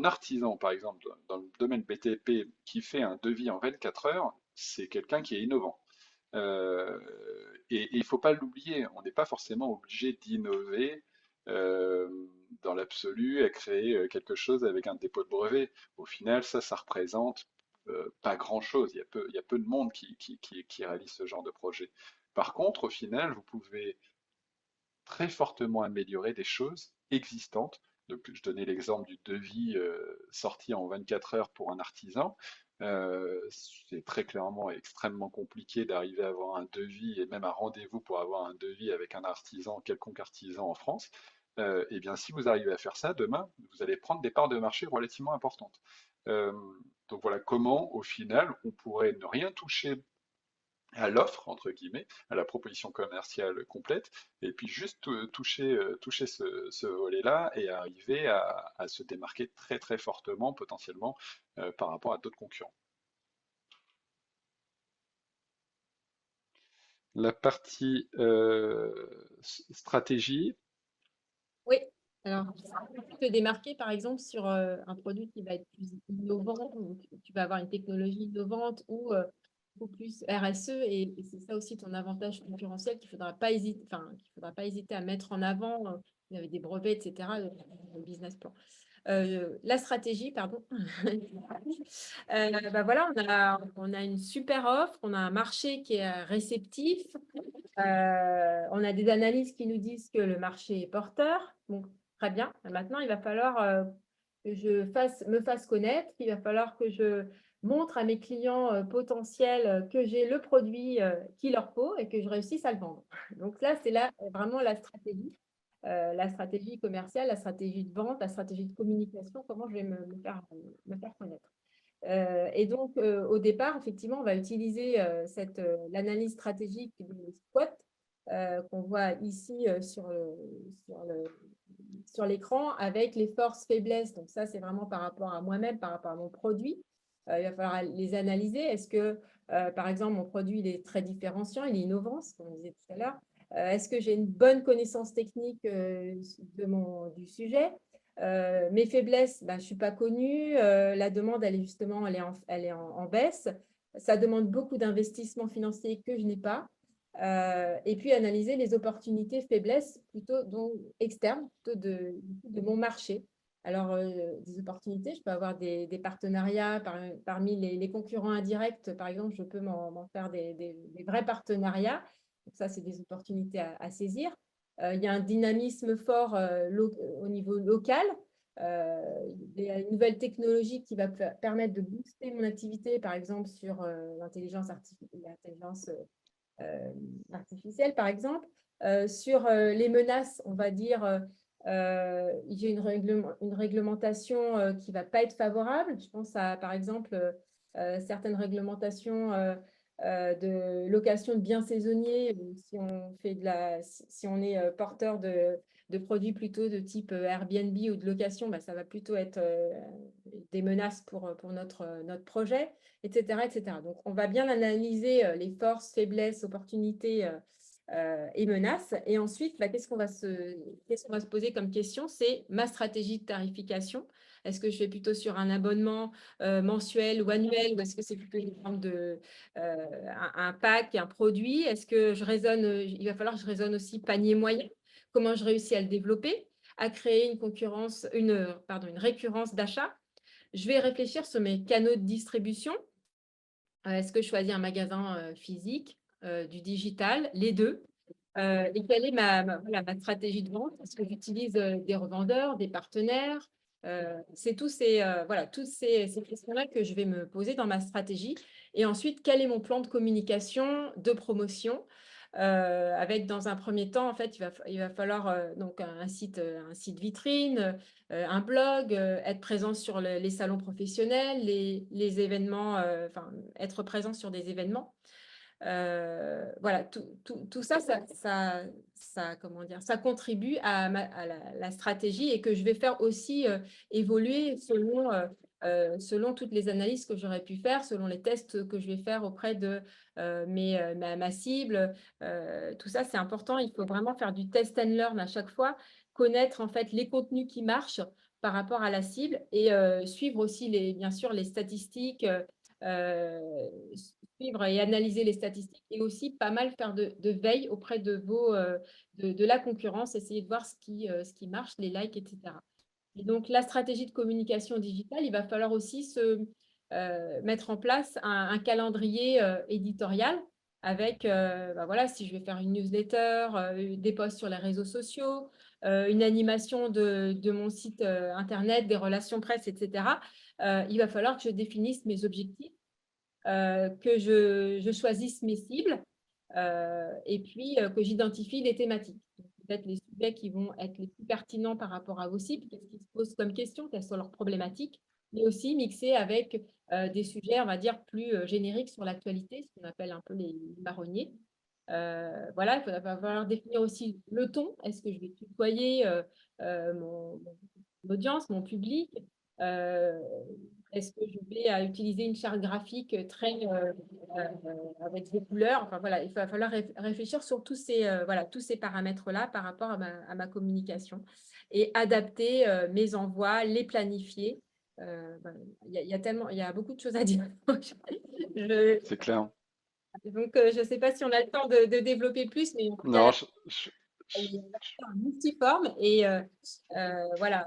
artisan, par exemple, dans le domaine BTP, qui fait un devis en 24 heures, c'est quelqu'un qui est innovant. Euh, et il ne faut pas l'oublier, on n'est pas forcément obligé d'innover euh, dans l'absolu à créer quelque chose avec un dépôt de brevet. Au final, ça représente pas grand-chose. Il y a peu de monde qui réalise ce genre de projet. Par contre, au final, vous pouvez très fortement améliorer des choses existantes. Donc, je donnais l'exemple du devis sorti en 24 heures pour un artisan. C'est très clairement extrêmement compliqué d'arriver à avoir un devis et même un rendez-vous pour avoir un devis avec un artisan, quelconque artisan en France. Eh bien, si vous arrivez à faire ça, demain, vous allez prendre des parts de marché relativement importantes. Euh, donc voilà comment, au final, on pourrait ne rien toucher à l'offre, entre guillemets, à la proposition commerciale complète, et puis juste toucher ce volet-là et arriver à se démarquer très très fortement, potentiellement, par rapport à d'autres concurrents. La partie stratégie, Oui. Alors, te démarquer, par exemple, sur un produit qui va être plus innovant, ou tu vas avoir une technologie innovante ou beaucoup plus RSE et c'est ça aussi ton avantage concurrentiel qu'il ne faudra pas hésiter, à mettre en avant. Il y avait des brevets, etc., dans le business plan. La stratégie, pardon. Voilà, on a une super offre, on a un marché qui est réceptif, on a des analyses qui nous disent que le marché est porteur. Donc, très bien. Maintenant, il va falloir que me fasse connaître, il va falloir que je montre à mes clients potentiels que j'ai le produit qu'il leur faut et que je réussisse à le vendre. Donc là, c'est là vraiment la stratégie commerciale, la stratégie de vente, la stratégie de communication, comment je vais me faire connaître. Et donc, au départ, effectivement, on va utiliser l'analyse stratégique des SWOT qu'on voit ici sur l'écran avec les forces, faiblesses. Donc ça, c'est vraiment par rapport à moi-même, par rapport à mon produit. Il va falloir les analyser. Est-ce que, par exemple, mon produit il est très différenciant, il est innovant, ce qu'on disait tout à l'heure. Est-ce que j'ai une bonne connaissance technique du sujet? Mes faiblesses, je ne suis pas connue. La demande, elle est en baisse. Ça demande beaucoup d'investissements financiers que je n'ai pas. Et puis analyser les opportunités faiblesses plutôt externes, plutôt de mon marché. Alors, des opportunités, je peux avoir des partenariats parmi les concurrents indirects. Par exemple, je peux m'en faire des vrais partenariats. Donc ça, c'est des opportunités à saisir. Il y a un dynamisme fort au niveau local. Il y a une nouvelle technologie qui va permettre de booster mon activité, par exemple sur l'intelligence artificielle, par exemple. Sur les menaces, on va dire, j'ai une réglementation qui ne va pas être favorable. Je pense à, par exemple, certaines réglementations de location de biens saisonniers, si on est porteur de produits plutôt de type Airbnb ou de location, ça va plutôt être des menaces pour notre projet, etc., etc. Donc, on va bien analyser les forces, faiblesses, opportunités et menaces. Et ensuite, qu'est-ce qu'on va se poser comme question? C'est ma stratégie de tarification. Est-ce que je vais plutôt sur un abonnement mensuel ou annuel ou est-ce que c'est plutôt une forme un pack, un produit? Est-ce que il va falloir que je raisonne aussi panier moyen? Comment je réussis à le développer, à créer une récurrence d'achat? Je vais réfléchir sur mes canaux de distribution. Est-ce que je choisis un magasin physique, du digital, les deux? Et quelle est ma stratégie de vente? Est-ce que j'utilise des revendeurs, des partenaires? C'est toutes ces questions-là que je vais me poser dans ma stratégie. Et ensuite, quel est mon plan de communication, de promotion? Avec, dans un premier temps, en fait, il va falloir donc un site vitrine, un blog, être présent sur les salons professionnels, les événements, être présent sur des événements. Voilà, tout ça, comment dire, ça contribue à la stratégie et que je vais faire aussi évoluer selon toutes les analyses que j'aurais pu faire, selon les tests que je vais faire auprès de ma cible. Tout ça, c'est important. Il faut vraiment faire du test and learn à chaque fois, connaître en fait les contenus qui marchent par rapport à la cible et suivre aussi bien sûr les statistiques. Suivre et analyser les statistiques et aussi pas mal faire de veille auprès de la concurrence, essayer de voir ce qui marche, les likes, etc. Et donc, la stratégie de communication digitale, il va falloir aussi mettre en place un calendrier éditorial avec, voilà, si je vais faire une newsletter, des posts sur les réseaux sociaux, une animation de mon site internet, des relations presse, etc. Il va falloir que je définisse mes objectifs, que je choisisse mes cibles et puis que j'identifie les thématiques. Peut-être les sujets qui vont être les plus pertinents par rapport à vos cibles, qu'est-ce qui se pose comme question, quelles sont leurs problématiques, mais aussi mixer avec des sujets, on va dire, plus génériques sur l'actualité, ce qu'on appelle un peu les marronniers. Voilà, il va falloir définir aussi le ton. Est-ce que je vais tutoyer mon audience, mon public? Est-ce que je vais utiliser une charte graphique avec des couleurs? Enfin, voilà, il va falloir réfléchir sur tous ces paramètres-là par rapport à ma communication et adapter mes envois, les planifier. Il y a beaucoup de choses à dire. C'est clair. Donc, je ne sais pas si on a le temps de développer plus, mais en tout Non, cas, il y a un multiforme et voilà.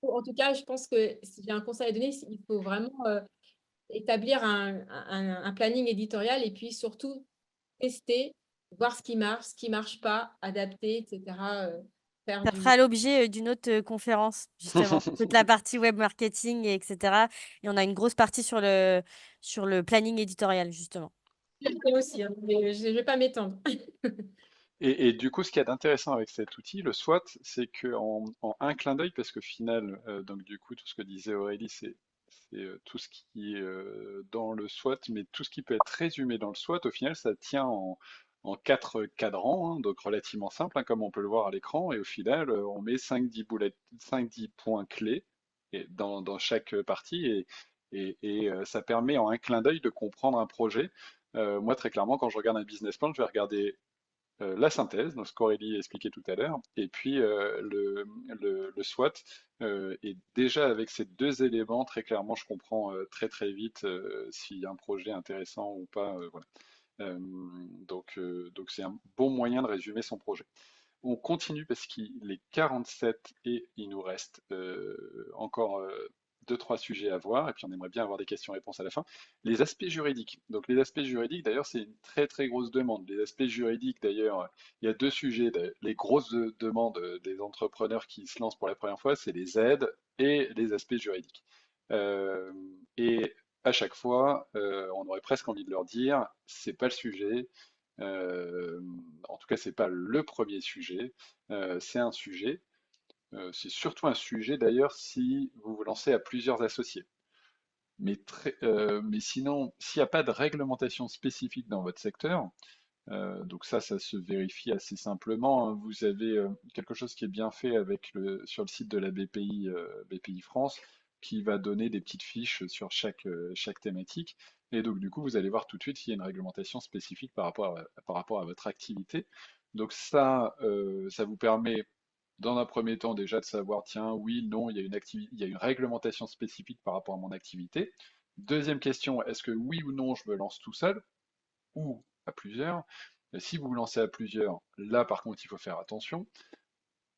En tout cas, je pense que si j'ai un conseil à donner, il faut vraiment établir un planning éditorial et puis surtout tester, voir ce qui marche pas, adapter, etc. Faire Ça du... fera l'objet d'une autre conférence, justement. Toute la partie web marketing, et etc. Et on a une grosse partie sur le planning éditorial, justement. Je le fais aussi, hein, mais je ne vais pas m'étendre. Et du coup, ce qu'il y a d'intéressant avec cet outil, le SWOT, c'est qu'en un clin d'œil, parce qu'au final, donc du coup, tout ce que disait Aurélie, c'est tout ce qui est dans le SWOT, mais tout ce qui peut être résumé dans le SWOT, au final, ça tient en quatre cadrans, hein, donc relativement simple, hein, comme on peut le voir à l'écran, et au final, on met 5-10 points clés dans chaque partie, et ça permet en un clin d'œil de comprendre un projet. Moi, très clairement, quand je regarde un business plan, je vais regarder la synthèse, donc ce qu'Aurélie expliqué tout à l'heure, et puis le SWOT. Et déjà avec ces deux éléments, très clairement, je comprends très très vite s'il y a un projet intéressant ou pas. Voilà. Donc c'est un bon moyen de résumer son projet. On continue parce qu'il est 47 et il nous reste encore deux, trois sujets à voir, et puis on aimerait bien avoir des questions-réponses à la fin. Les aspects juridiques. Donc les aspects juridiques, d'ailleurs, c'est une très très grosse demande. Les aspects juridiques, d'ailleurs, il y a deux sujets. Les grosses demandes des entrepreneurs qui se lancent pour la première fois, c'est les aides et les aspects juridiques. Et à chaque fois, on aurait presque envie de leur dire, c'est pas le sujet. Euh, En tout cas, c'est pas le premier sujet. C'est un sujet. C'est surtout un sujet d'ailleurs si vous vous lancez à plusieurs associés. Mais sinon, s'il n'y a pas de réglementation spécifique dans votre secteur, donc ça se vérifie assez simplement, hein. Vous avez quelque chose qui est bien fait sur le site de la BPI, BPI France, qui va donner des petites fiches sur chaque thématique. Et donc du coup, vous allez voir tout de suite s'il y a une réglementation spécifique par rapport à votre activité. Donc ça vous permet, dans un premier temps déjà de savoir, tiens, oui, non, il y a une réglementation spécifique par rapport à mon activité. Deuxième question, est-ce que oui ou non je me lance tout seul ou à plusieurs? Et si vous vous lancez à plusieurs, là par contre il faut faire attention,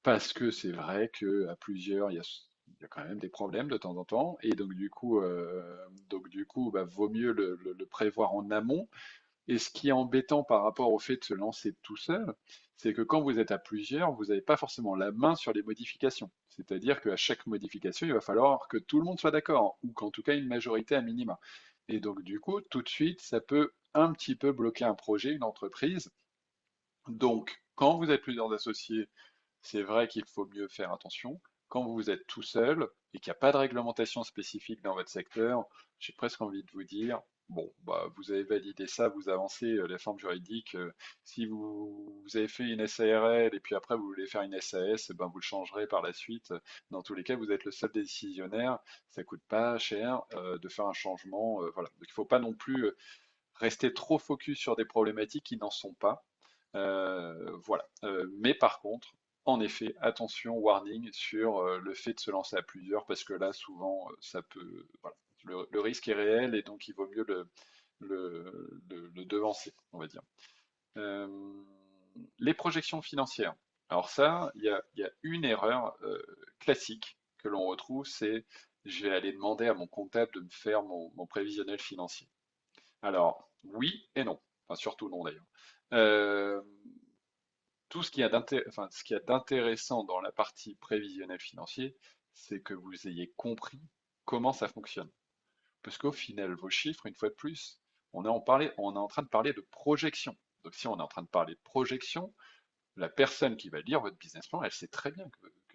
parce que c'est vrai que à plusieurs, il y a quand même des problèmes de temps en temps, et donc du coup, bah, vaut mieux le prévoir en amont. Et ce qui est embêtant par rapport au fait de se lancer tout seul, c'est que quand vous êtes à plusieurs, vous n'avez pas forcément la main sur les modifications. C'est-à-dire qu'à chaque modification, il va falloir que tout le monde soit d'accord, ou qu'en tout cas une majorité à minima. Et donc du coup, tout de suite, ça peut un petit peu bloquer un projet, une entreprise. Donc, quand vous êtes plusieurs associés, c'est vrai qu'il faut mieux faire attention. Quand vous êtes tout seul et qu'il n'y a pas de réglementation spécifique dans votre secteur, j'ai presque envie de vous dire, bon, bah, vous avez validé ça, vous avancez les formes juridiques. Si vous avez fait une SARL et puis après vous voulez faire une SAS, ben vous le changerez par la suite. Dans tous les cas, vous êtes le seul décisionnaire. Ça coûte pas cher de faire un changement. Voilà. Donc il ne faut pas non plus rester trop focus sur des problématiques qui n'en sont pas. Voilà. Mais par contre, en effet, attention, warning sur le fait de se lancer à plusieurs, parce que là, souvent, ça peut, voilà, le risque est réel et donc il vaut mieux le devancer, on va dire. Euh, les projections financières. Alors ça, il y a une erreur classique que l'on retrouve, c'est je vais aller demander à mon comptable de me faire mon prévisionnel financier. Alors, oui et non. Enfin, surtout non d'ailleurs. Euh, Tout ce qu'il y a d'intéressant dans la partie prévisionnel financier, c'est que vous ayez compris comment ça fonctionne. Parce qu'au final, vos chiffres, une fois de plus, on est en train de parler de projection. Donc si on est en train de parler de projection, la personne qui va lire votre business plan, elle sait très bien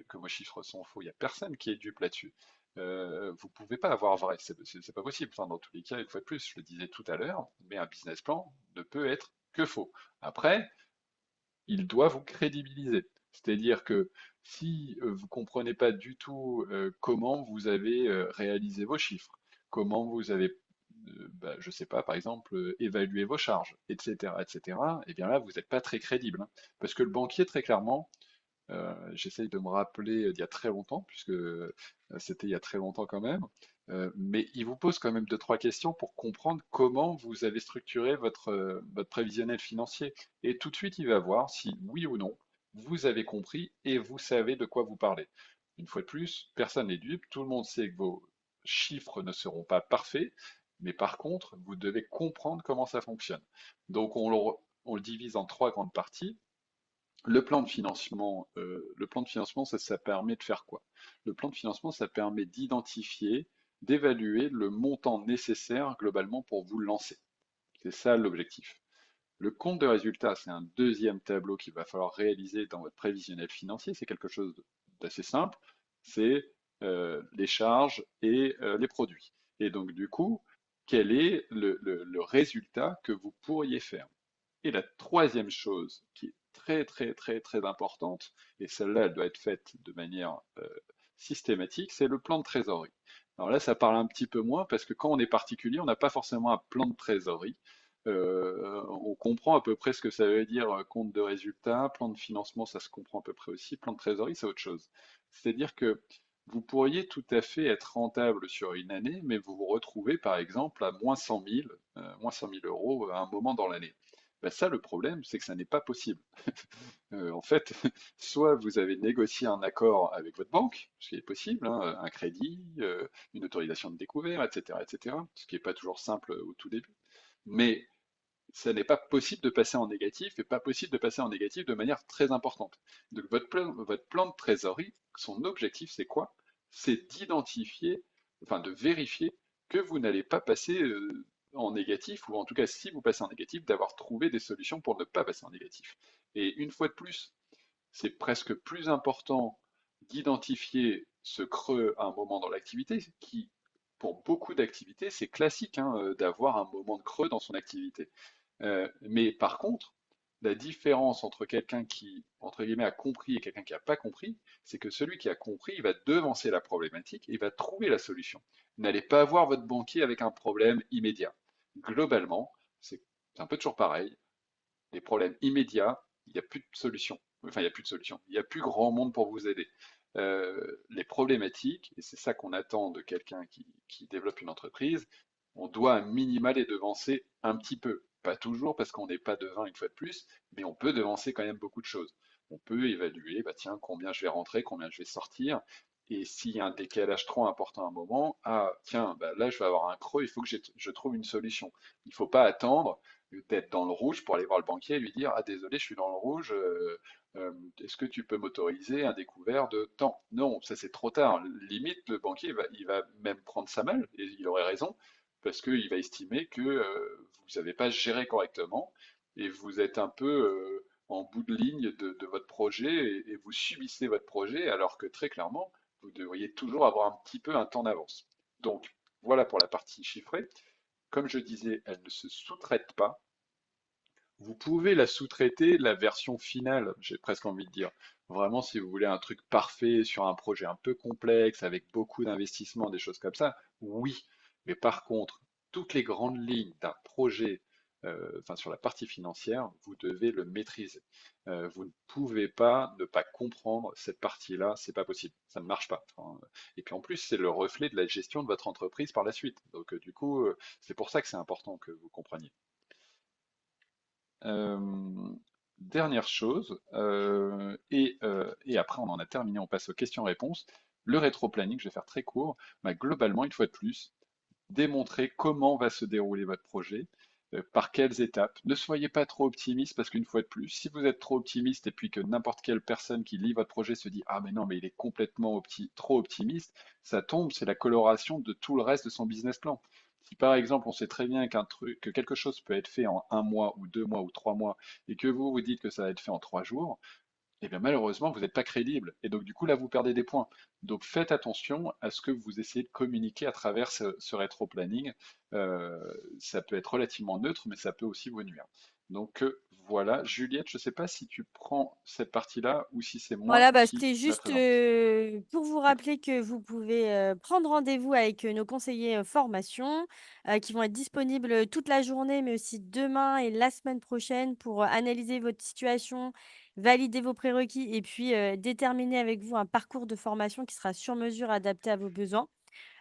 que vos chiffres sont faux. Il n'y a personne qui est dupe là-dessus. Vous ne pouvez pas avoir vrai, c'est pas possible. Enfin, dans tous les cas, une fois de plus, je le disais tout à l'heure, mais un business plan ne peut être que faux. Après, il doit vous crédibiliser. C'est-à-dire que si vous ne comprenez pas du tout comment vous avez réalisé vos chiffres, comment vous avez, bah, je ne sais pas, par exemple, évalué vos charges, etc., etc., et bien là, vous n'êtes pas très crédible, hein. Parce que le banquier, très clairement, j'essaye de me rappeler d'il y a très longtemps, puisque c'était il y a très longtemps quand même, Mais il vous pose quand même deux, trois questions pour comprendre comment vous avez structuré votre prévisionnel financier. Et tout de suite, il va voir si oui ou non, vous avez compris et vous savez de quoi vous parlez. Une fois de plus, personne n'est dupe, tout le monde sait que vos chiffres ne seront pas parfaits, mais par contre, vous devez comprendre comment ça fonctionne. Donc on le divise en trois grandes parties. Le plan de financement, ça permet de faire quoi? Le plan de financement, ça permet d'identifier, d'évaluer le montant nécessaire globalement pour vous lancer. C'est ça l'objectif. Le compte de résultat, c'est un deuxième tableau qu'il va falloir réaliser dans votre prévisionnel financier. C'est quelque chose d'assez simple. C'est les charges et les produits. Et donc, du coup, quel est le résultat que vous pourriez faire? Et la troisième chose qui est très très très très importante, et celle-là elle doit être faite de manière systématique, c'est le plan de trésorerie. Alors là, ça parle un petit peu moins parce que quand on est particulier, on n'a pas forcément un plan de trésorerie. On comprend à peu près ce que ça veut dire compte de résultat, plan de financement, ça se comprend à peu près aussi, plan de trésorerie, c'est autre chose. C'est-à-dire que vous pourriez tout à fait être rentable sur une année, mais vous vous retrouvez par exemple à moins 100 000 euros à un moment dans l'année. Ben ça, le problème, c'est que ça n'est pas possible. En fait, soit vous avez négocié un accord avec votre banque, ce qui est possible, hein, un crédit, une autorisation de découvert, etc., etc., ce qui n'est pas toujours simple au tout début. Mais ça n'est pas possible de passer en négatif et pas possible de passer en négatif de manière très importante. Donc votre plan de trésorerie, son objectif, c'est quoi? C'est d'identifier, enfin de vérifier que vous n'allez pas passer en négatif, ou en tout cas si vous passez en négatif, d'avoir trouvé des solutions pour ne pas passer en négatif. Et une fois de plus, c'est presque plus important d'identifier ce creux à un moment dans l'activité, qui, pour beaucoup d'activités, c'est classique hein, d'avoir un moment de creux dans son activité. Mais par contre, la différence entre quelqu'un qui, entre guillemets, a compris et quelqu'un qui n'a pas compris, c'est que celui qui a compris, il va devancer la problématique et il va trouver la solution. N'allez pas voir votre banquier avec un problème immédiat. Globalement, c'est un peu toujours pareil. Les problèmes immédiats, il n'y a plus de solution. Enfin, il n'y a plus de solution. Il n'y a plus grand monde pour vous aider. Les problématiques, et c'est ça qu'on attend de quelqu'un qui développe une entreprise, on doit à minima les devancer un petit peu. Pas toujours parce qu'on n'est pas devin une fois de plus, mais on peut devancer quand même beaucoup de choses. On peut évaluer, bah tiens, combien je vais rentrer, combien je vais sortir, et s'il y a un décalage trop important à un moment, ah tiens, bah là je vais avoir un creux, il faut que je trouve une solution. Il ne faut pas attendre d'être dans le rouge pour aller voir le banquier et lui dire, ah désolé, je suis dans le rouge, est-ce que tu peux m'autoriser un découvert de temps? Non, ça c'est trop tard. Limite, le banquier il va même prendre sa mal, et il aurait raison, parce qu'il va estimer que vous n'avez pas géré correctement et vous êtes un peu en bout de ligne de votre projet et vous subissez votre projet alors que très clairement, vous devriez toujours avoir un petit peu un temps d'avance. Donc voilà pour la partie chiffrée. Comme je disais, elle ne se sous-traite pas. Vous pouvez la sous-traiter, la version finale, j'ai presque envie de dire. Vraiment, si vous voulez un truc parfait sur un projet un peu complexe, avec beaucoup d'investissement, des choses comme ça, oui. Mais par contre, toutes les grandes lignes d'un projet, enfin sur la partie financière, vous devez le maîtriser. Vous ne pouvez pas ne pas comprendre cette partie-là, c'est pas possible, ça ne marche pas. Enfin, et puis en plus, c'est le reflet de la gestion de votre entreprise par la suite. Donc du coup, c'est pour ça que c'est important que vous compreniez. Euh, Dernière chose, et après on en a terminé, on passe aux questions-réponses. Le rétro-planning, je vais faire très court, bah, globalement, une fois de plus, démontrer comment va se dérouler votre projet, par quelles étapes. Ne soyez pas trop optimiste parce qu'une fois de plus, si vous êtes trop optimiste et puis que n'importe quelle personne qui lit votre projet se dit ah mais non mais il est complètement trop optimiste, ça tombe, c'est la coloration de tout le reste de son business plan. Si par exemple on sait très bien que quelque chose peut être fait en un mois ou 2 mois ou 3 mois et que vous vous dites que ça va être fait en 3 jours, eh bien malheureusement, vous n'êtes pas crédible. Et donc du coup, là, vous perdez des points. Donc faites attention à ce que vous essayez de communiquer à travers ce rétro-planning. Euh, Ça peut être relativement neutre, mais ça peut aussi vous nuire. Donc voilà, Juliette, je ne sais pas si tu prends cette partie-là ou si c'est moi Voilà, bah, qui c'était la juste présente. pour vous Oui. rappeler que vous pouvez prendre rendez-vous avec nos conseillers formation qui vont être disponibles toute la journée, mais aussi demain et la semaine prochaine pour analyser votre situation, valider vos prérequis et puis déterminer avec vous un parcours de formation qui sera sur mesure adapté à vos besoins.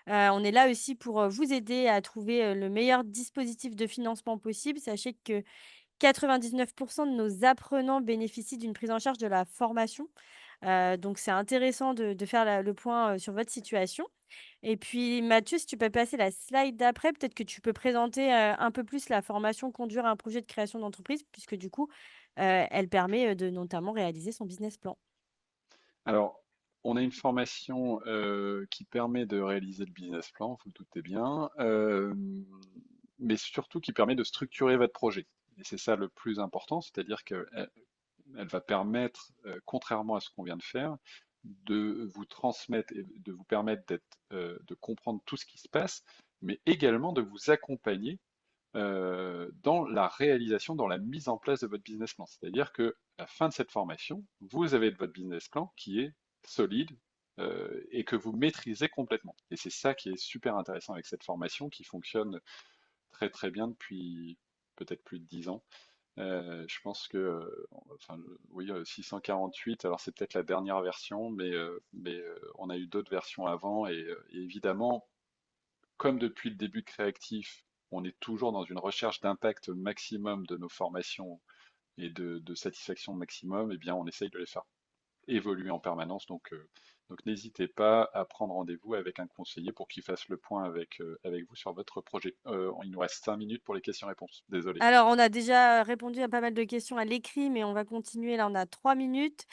On est là aussi pour vous aider à trouver le meilleur dispositif de financement possible. Sachez que 99% de nos apprenants bénéficient d'une prise en charge de la formation. Donc, c'est intéressant de faire le point sur votre situation. Et puis, Mathieu, si tu peux passer la slide d'après, peut-être que tu peux présenter un peu plus la formation Conduire un projet de création d'entreprise, puisque du coup, elle permet de notamment réaliser son business plan. Alors, on a une formation qui permet de réaliser le business plan, vous le doutez bien, mais surtout qui permet de structurer votre projet. Et c'est ça le plus important, c'est-à-dire qu'elle elle va permettre, contrairement à ce qu'on vient de faire, de vous transmettre et de vous permettre de comprendre tout ce qui se passe, mais également de vous accompagner dans la réalisation, dans la mise en place de votre business plan. C'est-à-dire que à la fin de cette formation, vous avez votre business plan qui est solide et que vous maîtrisez complètement. Et c'est ça qui est super intéressant avec cette formation qui fonctionne très très bien depuis peut-être plus de 10 ans. Je pense que, enfin, oui, 648, alors c'est peut-être la dernière version, mais on a eu d'autres versions avant et évidemment, comme depuis le début de Créactif, on est toujours dans une recherche d'impact maximum de nos formations et de satisfaction maximum, eh bien on essaye de les faire évoluer en permanence. Donc n'hésitez pas à prendre rendez-vous avec un conseiller pour qu'il fasse le point avec vous sur votre projet. Il nous reste 5 minutes pour les questions-réponses. Désolé. Alors, on a déjà répondu à pas mal de questions à l'écrit, mais on va continuer. Là, on a 3 minutes.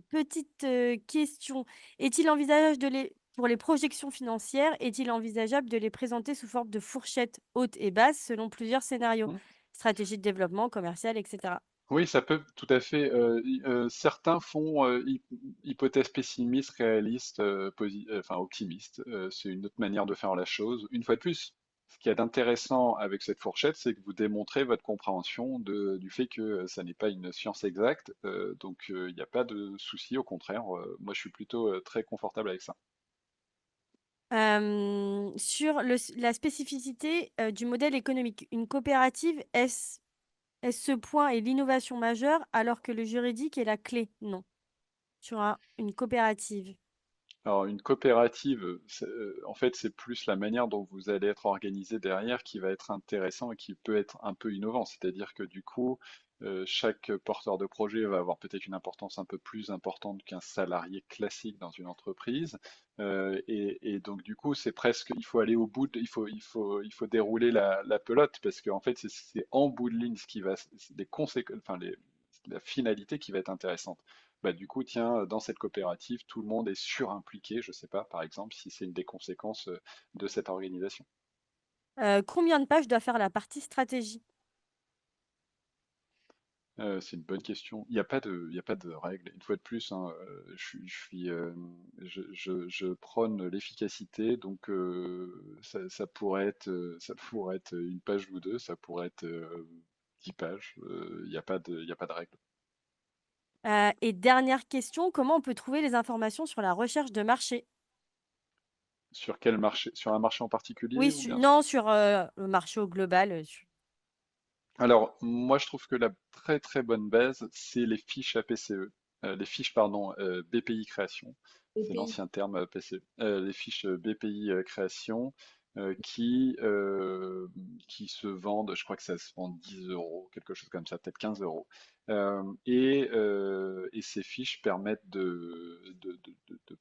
Petite question. Est-il envisageable pour les projections financières, est-il envisageable de les présenter sous forme de fourchettes hautes et basses selon plusieurs scénarios? Hmm. Stratégie de développement, commercial, etc. Oui, ça peut tout à fait. Certains font hypothèse pessimiste, réaliste, enfin optimiste. C'est une autre manière de faire la chose. Une fois de plus, ce qu'il y a d'intéressant avec cette fourchette, c'est que vous démontrez votre compréhension du fait que ça n'est pas une science exacte. Donc, il n'y a pas de souci. Au contraire, moi, je suis plutôt très confortable avec ça. Sur la spécificité du modèle économique, une coopérative, est-ce ce point est l'innovation majeure alors que le juridique est la clé? Non. Sur une coopérative. Alors, une coopérative, en fait, c'est plus la manière dont vous allez être organisé derrière qui va être intéressant et qui peut être un peu innovant. C'est-à-dire que du coup, chaque porteur de projet va avoir peut-être une importance un peu plus importante qu'un salarié classique dans une entreprise. Et donc, du coup, c'est presque, il faut aller au bout, il faut dérouler la pelote parce qu'en fait, c'est en bout de ligne ce qui va, les conséquences, enfin, la finalité qui va être intéressante. Bah, du coup, tiens, dans cette coopérative, tout le monde est surimpliqué, je ne sais pas, par exemple, si c'est une des conséquences de cette organisation. Combien de pages doit faire la partie stratégie? C'est une bonne question. Il y a pas de règle. Une fois de plus, hein, je prône l'efficacité, donc ça pourrait être une page ou deux, ça pourrait être 10 pages. Il y a pas de règle. Et dernière question, comment on peut trouver les informations sur la recherche de marché? Sur quel marché? Sur un marché en Oui, particulier ou bien? non, sur le marché au global. Alors, moi, je trouve que la très très bonne base, c'est les fiches APCE, les fiches, pardon, BPI Création, Les c'est pays. l'ancien terme PCE, les fiches BPI Création euh, qui, euh, qui se vendent, je crois que ça se vend 10 euros, quelque chose comme ça, peut-être 15 euros. Et ces fiches permettent de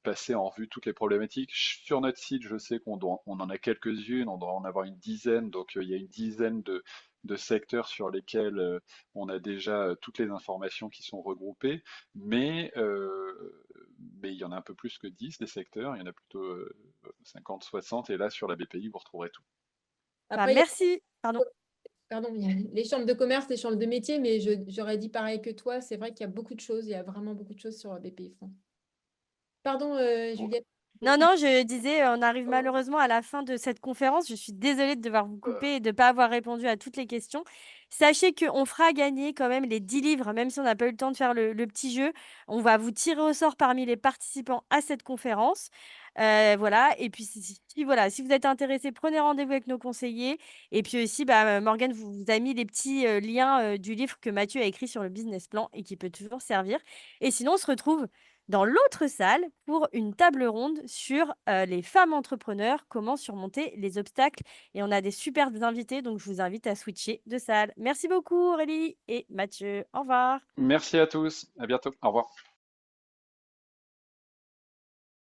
passer en revue toutes les problématiques. Sur notre site, je sais on en a quelques-unes, on doit en avoir une dizaine, donc il y a une dizaine de secteurs sur lesquels on a déjà toutes les informations qui sont regroupées, mais, euh, mais il y en a un peu plus que 10 des secteurs, il y en a plutôt 50, 60, et là sur la BPI, vous retrouverez tout. Bah, Après, merci. Pardon. pardon, il y a les chambres de commerce, les chambres de métier, mais j'aurais dit pareil que toi. C'est vrai qu'il y a beaucoup de choses. Il y a vraiment beaucoup de choses sur BPI France. Pardon, Bon, Juliette. Non, non, je disais, on arrive malheureusement à la fin de cette conférence. Je suis désolée de devoir vous couper et de ne pas avoir répondu à toutes les questions. Sachez qu'on fera gagner quand même les 10 livres, même si on n'a pas eu le temps de faire le petit jeu. On va vous tirer au sort parmi les participants à cette conférence. Voilà. Et puis, voilà, si vous êtes intéressé, prenez rendez-vous avec nos conseillers. Et puis aussi, bah, Morgane vous a mis les petits liens du livre que Mathieu a écrit sur le business plan et qui peut toujours servir. Et sinon, on se retrouve dans l'autre salle pour une table ronde sur les femmes entrepreneurs, comment surmonter les obstacles. Et on a des superbes invités, donc je vous invite à switcher de salle. Merci beaucoup Aurélie et Mathieu. Au revoir. Merci à tous, à bientôt, au revoir.